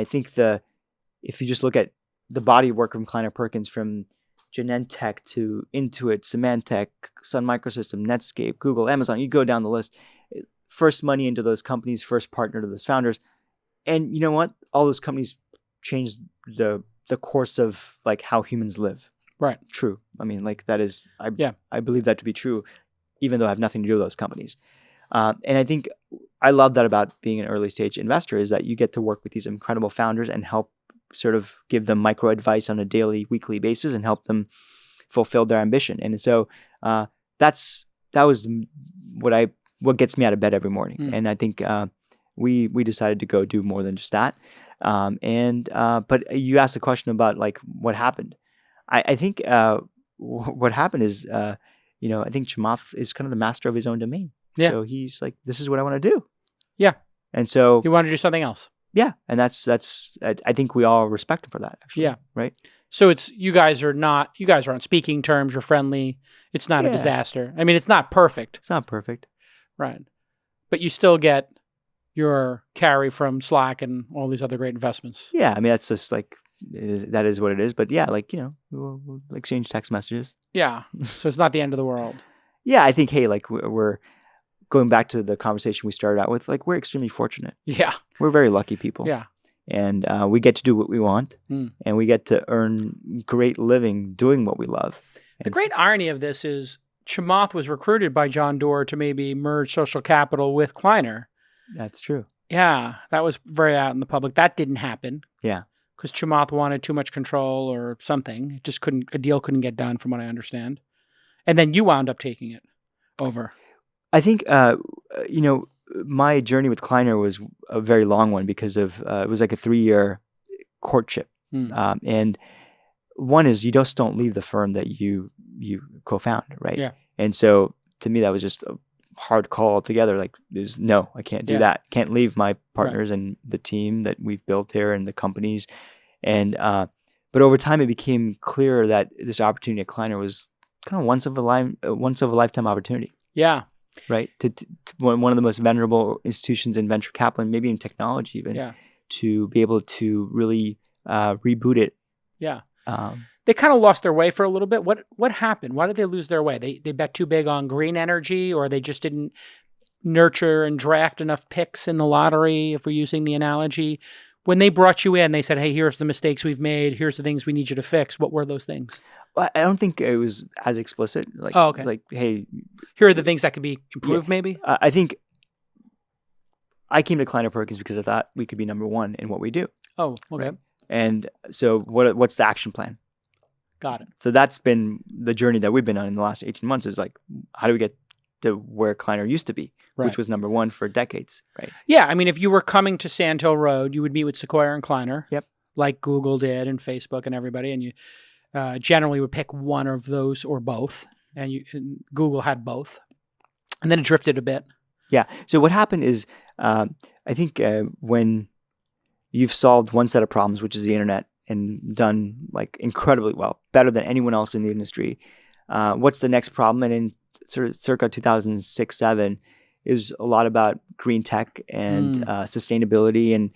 think if you just look at the body of work from Kleiner Perkins, from Genentech to Intuit, Symantec, Sun Microsystem, Netscape, Google, Amazon, you go down the list. First money into those companies, first partner to those founders. And you know what? All those companies changed the course of like how humans live. Right. True. I mean, like that is, I believe that to be true, even though I have nothing to do with those companies. And I think I love that about being an early stage investor is that you get to work with these incredible founders and help sort of give them micro advice on a daily, weekly basis and help them fulfill their ambition. And so that was what gets me out of bed every morning. And I think we decided to go do more than just that. But you asked a question about like what happened. I think what happened is, I think Chamath is kind of the master of his own domain. Yeah. So he's like, this is what I want to do. Yeah. And so He wanted to do something else. yeah, and that's I think we all respect him for that, actually. Yeah. Right. So it's you guys are on speaking terms. You're friendly. It's not a Yeah. disaster. I mean, it's not perfect, It's not perfect. right? But you still get your carry from Slack and all these other great investments. Yeah, I mean that's just like that is what it is. But yeah, like we'll exchange text messages. Yeah. So it's not the end of the world. Yeah, I think hey, like we're going back to the conversation we started out with. Like we're extremely fortunate. Yeah. We're very lucky people. Yeah. And we get to do what we want, and we get to earn great living doing what we love. The great irony of this is Chamath was recruited by John Doerr to maybe merge Social Capital with Kleiner. That's true. Yeah, that was very out in the public. That didn't happen. Yeah. Because Chamath wanted too much control or something. It just a deal couldn't get done from what I understand. And then you wound up taking it over. I think, my journey with Kleiner was a very long one because of, it was like a 3-year courtship. And one is you just don't leave the firm that you co-found, right? Yeah. And so to me, that was just a hard call altogether. Like, no, I can't do that. Can't leave my partners and the team that we've built here and the companies. And but over time, it became clear that this opportunity at Kleiner was kind of once of a lifetime opportunity. Yeah. Right. To one of the most venerable institutions in venture capital, and maybe in technology even, to be able to really reboot it. Yeah. They kind of lost their way for a little bit. What happened? Why did they lose their way? They bet too big on green energy, or they just didn't nurture and draft enough picks in the lottery, if we're using the analogy. When they brought you in, they said, hey, here's the mistakes we've made. Here's the things we need you to fix. What were those things? Well, I don't think it was as explicit. Like, like, hey, here are the things that could be improved, maybe? I think I came to Kleiner Perkins because I thought we could be number one in what we do. Oh, okay. Right? And so what's the action plan? Got it. So that's been the journey that we've been on in the last 18 months is like, how do we get to where Kleiner used to be, which was number one for decades, right? Yeah. I mean, if you were coming to Sand Hill Road, you would meet with Sequoia and Kleiner. Yep. Like Google did and Facebook and everybody. And you generally would pick one of those or both. And Google had both. And then it drifted a bit. Yeah. So what happened is, I think when you've solved one set of problems, which is the internet, and done like incredibly well, better than anyone else in the industry, what's the next problem? And in sort of circa 2006-07, it was a lot about green tech and sustainability and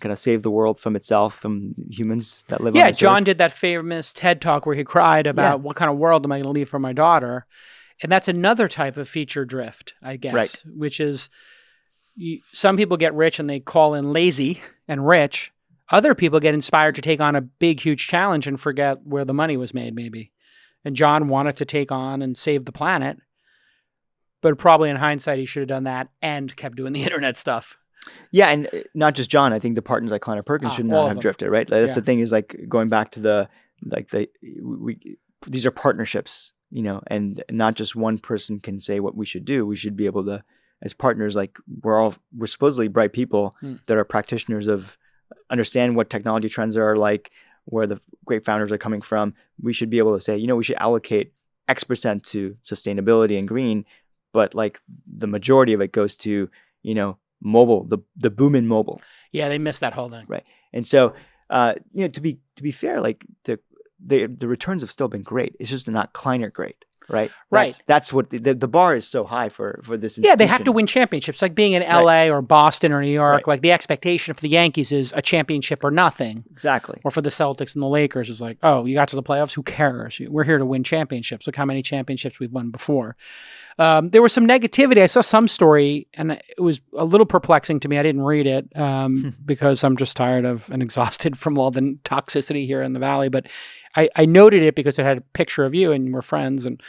kind of save the world from itself, from humans that live on this John earth. did that famous TED Talk where he cried about what kind of world am I going to leave for my daughter? And that's another type of feature drift, I guess, which is some people get rich and they call in lazy and rich. Other people get inspired to take on a big, huge challenge and forget where the money was made, maybe. And John wanted to take on and save the planet. But probably in hindsight, he should have done that and kept doing the internet stuff. Yeah, and not just John. I think the partners like Kleiner Perkins should not have drifted, right? Like, that's the thing is like going back to these are partnerships, and not just one person can say what we should do. We should be able to, as partners, like we're supposedly bright people that are practitioners of understand what technology trends are like, where the great founders are coming from. We should be able to say, we should allocate X% to sustainability and green, but like the majority of it goes to, mobile, the boom in mobile. Yeah, they missed that whole thing. Right. And so, to be fair, like the returns have still been great. It's just not Kleiner great. Right. That's what the bar is so high for this institution. Yeah, they have to win championships. Like being in LA or Boston or New York, like the expectation for the Yankees is a championship or nothing. Exactly. Or for the Celtics and the Lakers is like, oh, you got to the playoffs? Who cares? We're here to win championships. Look how many championships we've won before. There was some negativity. I saw some story and it was a little perplexing to me. I didn't read it because I'm just tired of and exhausted from all the toxicity here in the Valley. But I noted it because it had a picture of you and we're friends. And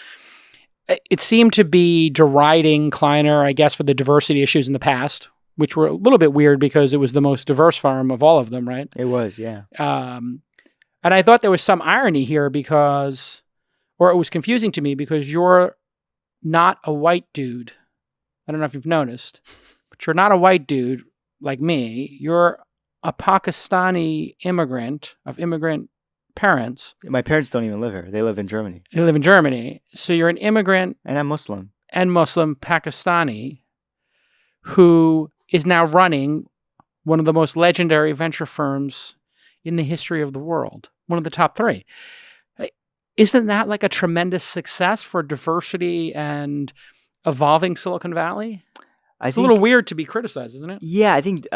it seemed to be deriding Kleiner, I guess, for the diversity issues in the past, which were a little bit weird because it was the most diverse firm of all of them, right? It was, yeah. And I thought there was some irony here it was confusing to me because you're not a white dude. I don't know if you've noticed, but you're not a white dude like me. You're a Pakistani immigrant of immigrant parents. My parents don't even live here. They live in Germany. You live in Germany. So you're an immigrant. And I'm Muslim. And Muslim Pakistani who is now running one of the most legendary venture firms in the history of the world, one of the top 3. Isn't that like a tremendous success for diversity and evolving Silicon Valley? It's a little weird to be criticized, isn't it? Yeah, I think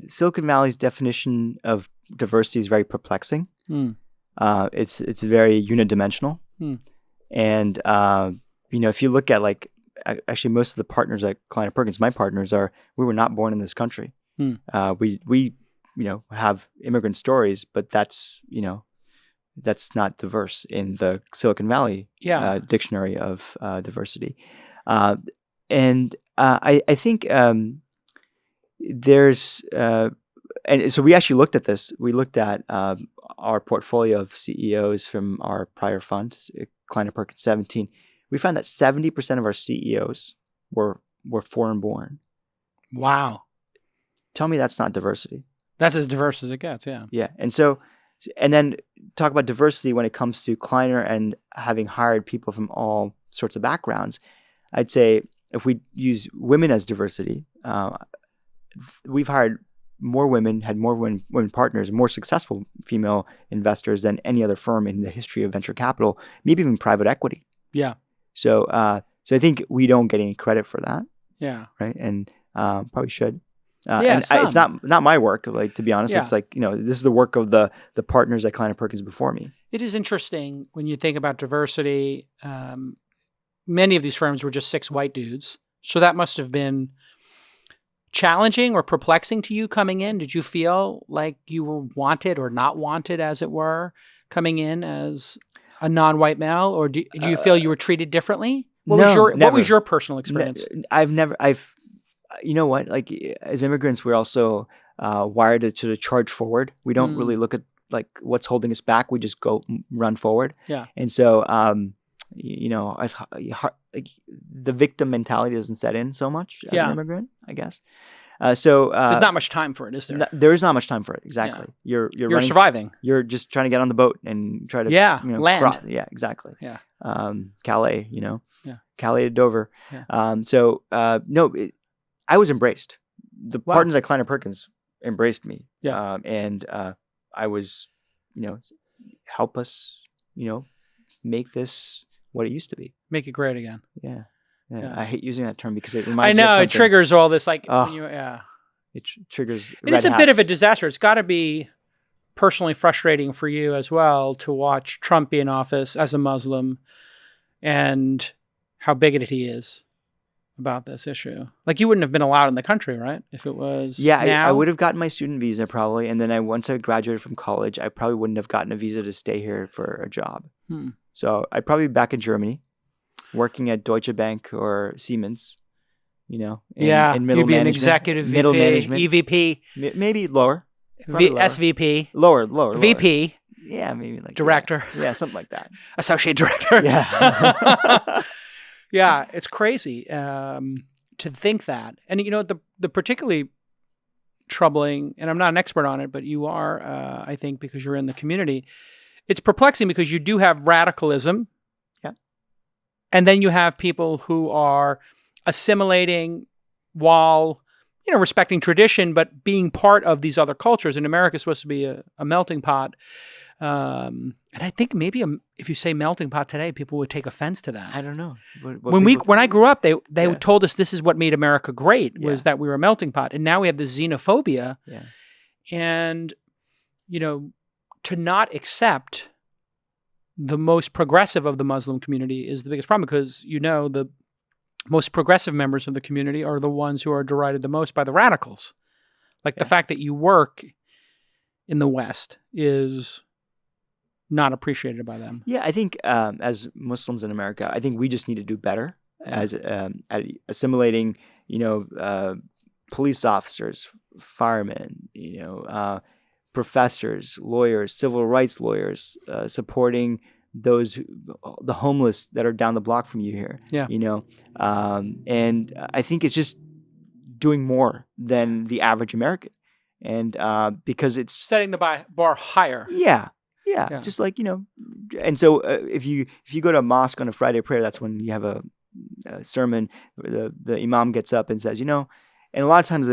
Silicon Valley's definition of diversity is very perplexing. It's very unidimensional. And, if you look at actually most of the partners at Kleiner Perkins, my partners we were not born in this country. We have immigrant stories, but that's not diverse in the Silicon Valley dictionary of diversity. And I think there's and so we actually looked at this. We looked at our portfolio of CEOs from our prior fund, Kleiner Perkins 17. We found that 70% of our CEOs were foreign born. Wow. Tell me that's not diversity. That's as diverse as it gets, yeah. Yeah. And then talk about diversity when it comes to Kleiner and having hired people from all sorts of backgrounds. I'd say if we use women as diversity, we've hired more women, had more women partners, more successful female investors than any other firm in the history of venture capital, maybe even private equity. Yeah. So I think we don't get any credit for that. Yeah. Right. And probably should. It's not my work. To be honest, Yeah. it's this is the work of the partners at Kleiner Perkins before me. It is interesting when you think about diversity. Many of these firms were just 6 white dudes. So that must have been challenging or perplexing to you coming in. Did you feel like you were wanted or not wanted, as it were, coming in as a non-white male? Or do you feel you were treated differently? What was your personal experience? You know what? As immigrants, we're also wired to charge forward. We don't really look at what's holding us back. We just go run forward. Yeah. And so, the victim mentality doesn't set in so much as an immigrant, I guess. There's not much time for it, is there? There is not much time for it. Exactly. Yeah. You're running, surviving. You're just trying to get on the boat and try to land. cross. Yeah, exactly. Yeah. Calais, Yeah. Calais to Dover. Yeah. I was embraced. The Wow. partners at Kleiner Perkins embraced me. Yeah. And I was, help us, make this what it used to be. Make it great again. Yeah. Yeah. I hate using that term because it I reminds me of know, something. it triggers all this It triggers It is a bit of a disaster. It's got to be personally frustrating for you as well to watch Trump be in office as a Muslim and how bigoted he is about this issue. You wouldn't have been allowed in the country, right? If it was I would have gotten my student visa probably. And then once I graduated from college, I probably wouldn't have gotten a visa to stay here for a job. So I'd probably be back in Germany working at Deutsche Bank or Siemens, in middle you'd be management. an executive VP, middle management. EVP, Maybe lower. Lower. SVP, Lower. VP, Yeah, maybe director. Yeah, something like that. Associate director. Yeah. Yeah, it's crazy to think that. And, the particularly troubling, and I'm not an expert on it, but you are, I think, because you're in the community, it's perplexing because you do have radicalism. Yeah. And then you have people who are assimilating while, respecting tradition, but being part of these other cultures. And America is supposed to be a melting pot. And I think maybe if you say melting pot today, people would take offense to that. I don't know. When I grew up, they told us this is what made America great, was that we were a melting pot. And now we have this xenophobia. Yeah. And, to not accept the most progressive of the Muslim community is the biggest problem because, the most progressive members of the community are the ones who are derided the most by the radicals. The fact that you work in the West is not appreciated by them. Yeah, I think as Muslims in America, I think we just need to do better as at assimilating, police officers, firemen, professors, lawyers, civil rights lawyers, supporting the homeless that are down the block from you here. Yeah. And I think it's just doing more than the average American, and because it's setting the bar higher. Yeah. Just and so if you go to a mosque on a Friday prayer, that's when you have a sermon. The imam gets up and says, And a lot of times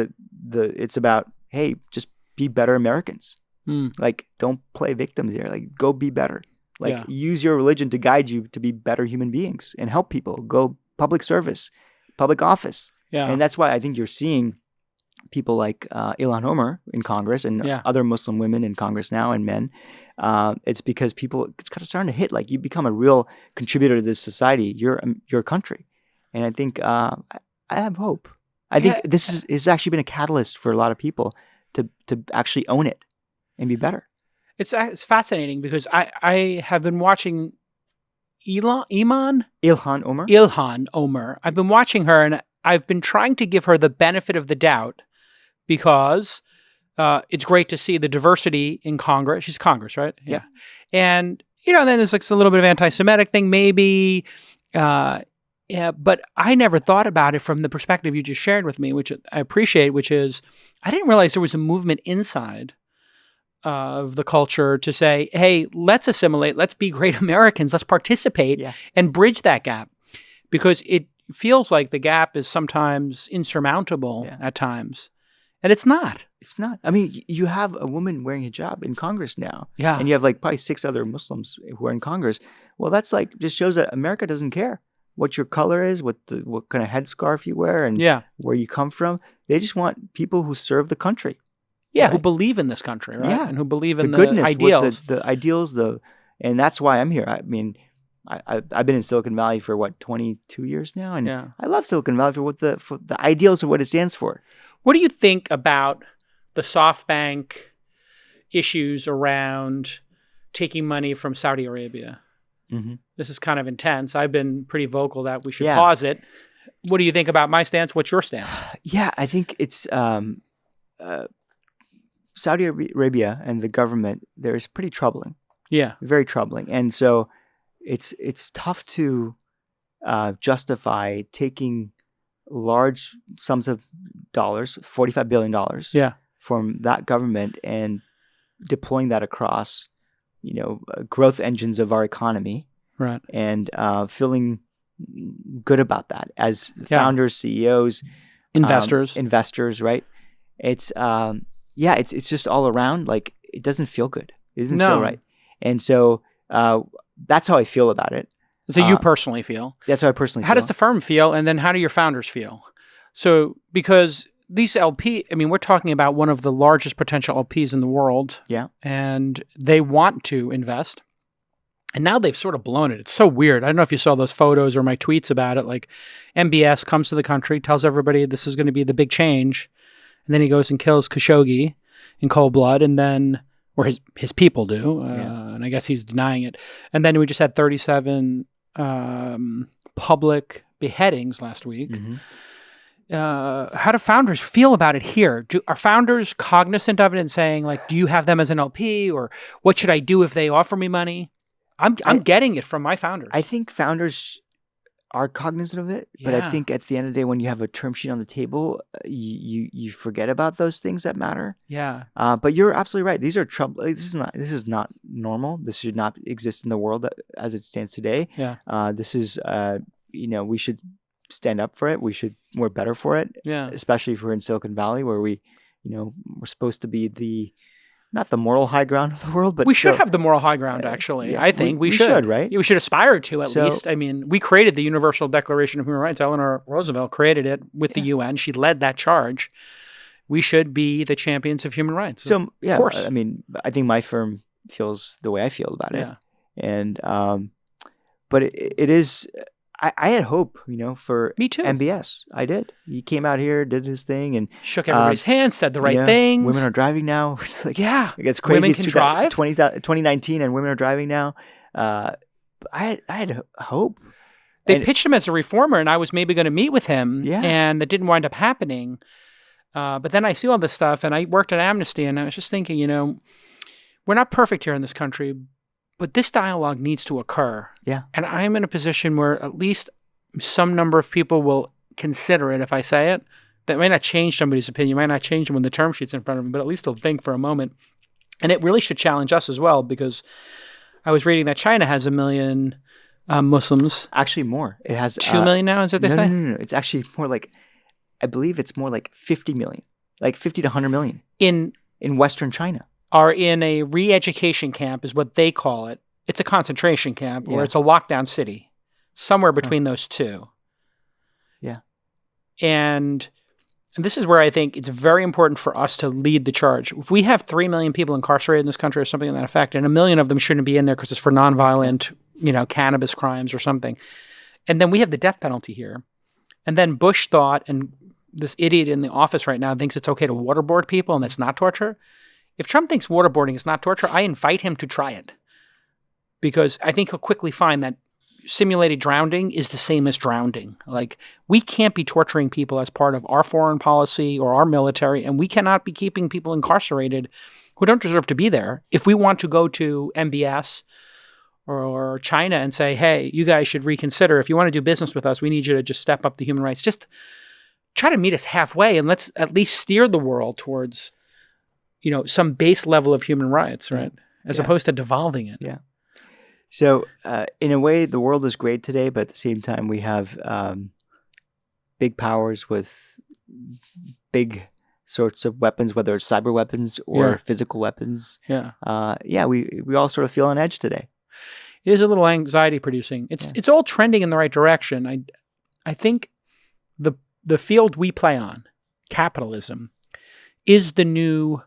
it's about, hey, just be better Americans. Like, don't play victims here. Like, go be better. Like, use your religion to guide you to be better human beings and help people. Go public service, public office. Yeah. And that's why I think you're seeing people like Ilhan Omar in Congress and other Muslim women in Congress now and men. It's because it's kind of starting to hit. Like, you become a real contributor to this society, your country. And I think I have hope. I think this has actually been a catalyst for a lot of people to actually own it and be better. It's fascinating because I have been watching Ilhan Omar. I've been watching her, and I've been trying to give her the benefit of the doubt because it's great to see the diversity in Congress. She's Congress, right? Yeah. And, then there's like a little bit of anti-Semitic thing maybe. But I never thought about it from the perspective you just shared with me, which I appreciate, which is I didn't realize there was a movement inside of the culture to say, hey, let's assimilate, let's be great Americans, let's participate and bridge that gap. Because it feels like the gap is sometimes insurmountable at times. And it's not. It's not. I mean, you have a woman wearing hijab in Congress now. Yeah. And you have like probably 6 other Muslims who are in Congress. Well, that's like just shows that America doesn't care what your color is, what kind of headscarf you wear, and where you come from. They just want people who serve the country. Yeah, right? Who believe in this country, right? Yeah. And who believe in the goodness, ideals. The ideals, and that's why I'm here. I mean, I've been in Silicon Valley for 22 years now, and I love Silicon Valley for the ideals of what it stands for. What do you think about the SoftBank issues around taking money from Saudi Arabia? Mm-hmm. This is kind of intense. I've been pretty vocal that we should pause it. What do you think about my stance? What's your stance? Yeah, I think it's Saudi Arabia and the government there is pretty troubling. Yeah, very troubling, and so it's tough to justify taking large sums of dollars, $45 billion, from that government and deploying that across, growth engines of our economy, right? And feeling good about that as founders, CEOs, investors, right? It's it's just all around like it doesn't feel good. It doesn't feel right, and so that's how I feel about it. So you personally feel? That's how I personally feel. How does the firm feel? And then how do your founders feel? So, because these we're talking about one of the largest potential LPs in the world. Yeah. And they want to invest. And now they've sort of blown it. It's so weird. I don't know if you saw those photos or my tweets about it. Like MBS comes to the country, tells everybody this is going to be the big change. And then he goes and kills Khashoggi in cold blood. And then, or his people do. And I guess he's denying it. And then we just had 37 public beheadings last week. Mm-hmm. How do founders feel about it here? Are founders cognizant of it and saying, like, do you have them as an LP, or what should I do if they offer me money? I'm getting it from my founders. I think founders are cognizant of it, but I think at the end of the day, when you have a term sheet on the table, you forget about those things that matter. Yeah. But you're absolutely right. These are trouble. This is not normal. This should not exist in the world as it stands today. Yeah. This is we should stand up for it. We're better for it. Yeah. Especially if we're in Silicon Valley, where we're supposed to be not the moral high ground of the world, but we should have the moral high ground, actually. Yeah, I think we should, right? We should aspire to, at least. I mean, we created the Universal Declaration of Human Rights. Eleanor Roosevelt created it with the UN. She led that charge. We should be the champions of human rights. So, of course. I mean, I think my firm feels the way I feel about it. And, but it is, I had hope, for Me too. MBS. I did. He came out here, did his thing, and shook everybody's hand, said the right things. Women are driving now. It's like, it's crazy. Women can drive. 2019, and women are driving now. I had hope. They pitched him as a reformer, and I was maybe going to meet with him, and it didn't wind up happening. But then I see all this stuff, and I worked at Amnesty, and I was just thinking, we're not perfect here in this country, but this dialogue needs to occur. Yeah. And I'm in a position where at least some number of people will consider it if I say it. That may not change somebody's opinion, might not change them when the term sheet's in front of them, but at least they'll think for a moment. And it really should challenge us as well, because I was reading that China has 1 million Muslims. Actually more. It has 2 million now, is what they say? No. It's actually more like I believe it's more like 50 million, like 50 to 100 million in Western China. Are in a re-education camp is what they call it. It's a concentration camp or Yeah. it's a lockdown city, somewhere between those two. Yeah. And this is where I think it's very important for us to lead the charge. If we have 3 million people incarcerated in this country or something to that effect, and 1 million of them shouldn't be in there because it's for nonviolent, cannabis crimes or something. And then we have the death penalty here. And then Bush thought, and this idiot in the office right now thinks it's okay to waterboard people and that's not torture. If Trump thinks waterboarding is not torture, I invite him to try it. Because I think he'll quickly find that simulated drowning is the same as drowning. Like, we can't be torturing people as part of our foreign policy or our military, and we cannot be keeping people incarcerated who don't deserve to be there. If we want to go to MBS or China and say, hey, you guys should reconsider. If you want to do business with us, we need you to just step up the human rights. Just try to meet us halfway, and let's at least steer the world towards, some base level of human rights, right? As opposed to devolving it. Yeah. So, in a way, the world is great today, but at the same time, we have big powers with big sorts of weapons, whether it's cyber weapons or physical weapons. Yeah. We all sort of feel on edge today. It is a little anxiety producing. It's all trending in the right direction. I think the field we play on, capitalism, is the new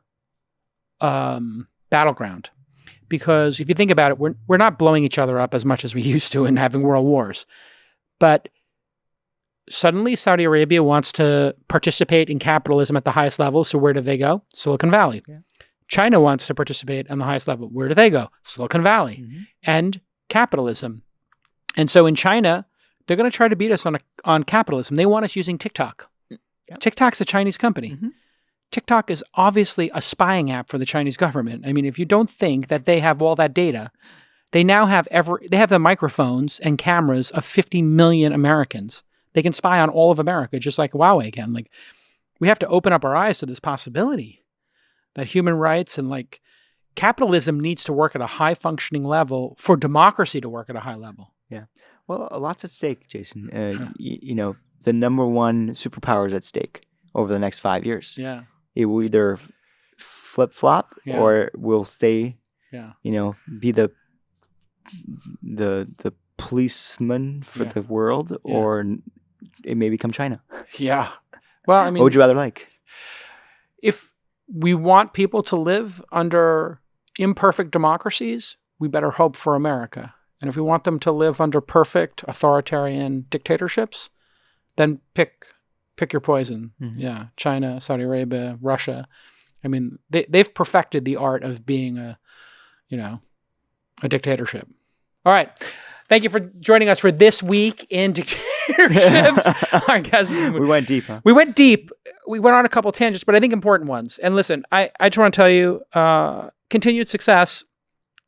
battleground. Because if you think about it, we're not blowing each other up as much as we used to and having world wars. But suddenly Saudi Arabia wants to participate in capitalism at the highest level. So where do they go? Silicon Valley. Yeah. China wants to participate on the highest level. Where do they go? Silicon Valley. Mm-hmm. And capitalism. And so in China, they're going to try to beat us on capitalism. They want us using TikTok. Yep. TikTok's a Chinese company. Mm-hmm. TikTok is obviously a spying app for the Chinese government. I mean, if you don't think that they have all that data, they now have the microphones and cameras of 50 million Americans. They can spy on all of America, just like Huawei can. Like, we have to open up our eyes to this possibility that human rights and capitalism needs to work at a high functioning level for democracy to work at a high level. Yeah. Well, a lot's at stake, Jason. The number one superpower is at stake over the next 5 years. Yeah. It will either flip-flop or we'll stay, be the policeman for the world, or it may become China. Yeah. Well, I mean, what would you rather like? If we want people to live under imperfect democracies, we better hope for America. And if we want them to live under perfect authoritarian dictatorships, then pick your poison. Mm-hmm. Yeah. China, Saudi Arabia, Russia. I mean, they've perfected the art of being a dictatorship. All right. Thank you for joining us for This Week in Dictatorships. I guess we went deep, huh? We went deep. We went on a couple tangents, but I think important ones. And listen, I just want to tell you, continued success.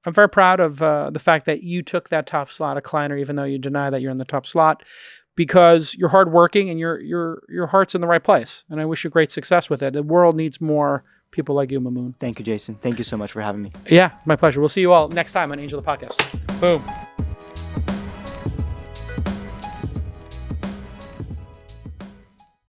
I'm very proud of the fact that you took that top slot of Kleiner, even though you deny that you're in the top slot, because you're hardworking and your heart's in the right place. And I wish you great success with it. The world needs more people like you, Mamoon. Thank you, Jason. Thank you so much for having me. Yeah, my pleasure. We'll see you all next time on Angel the Podcast. Boom.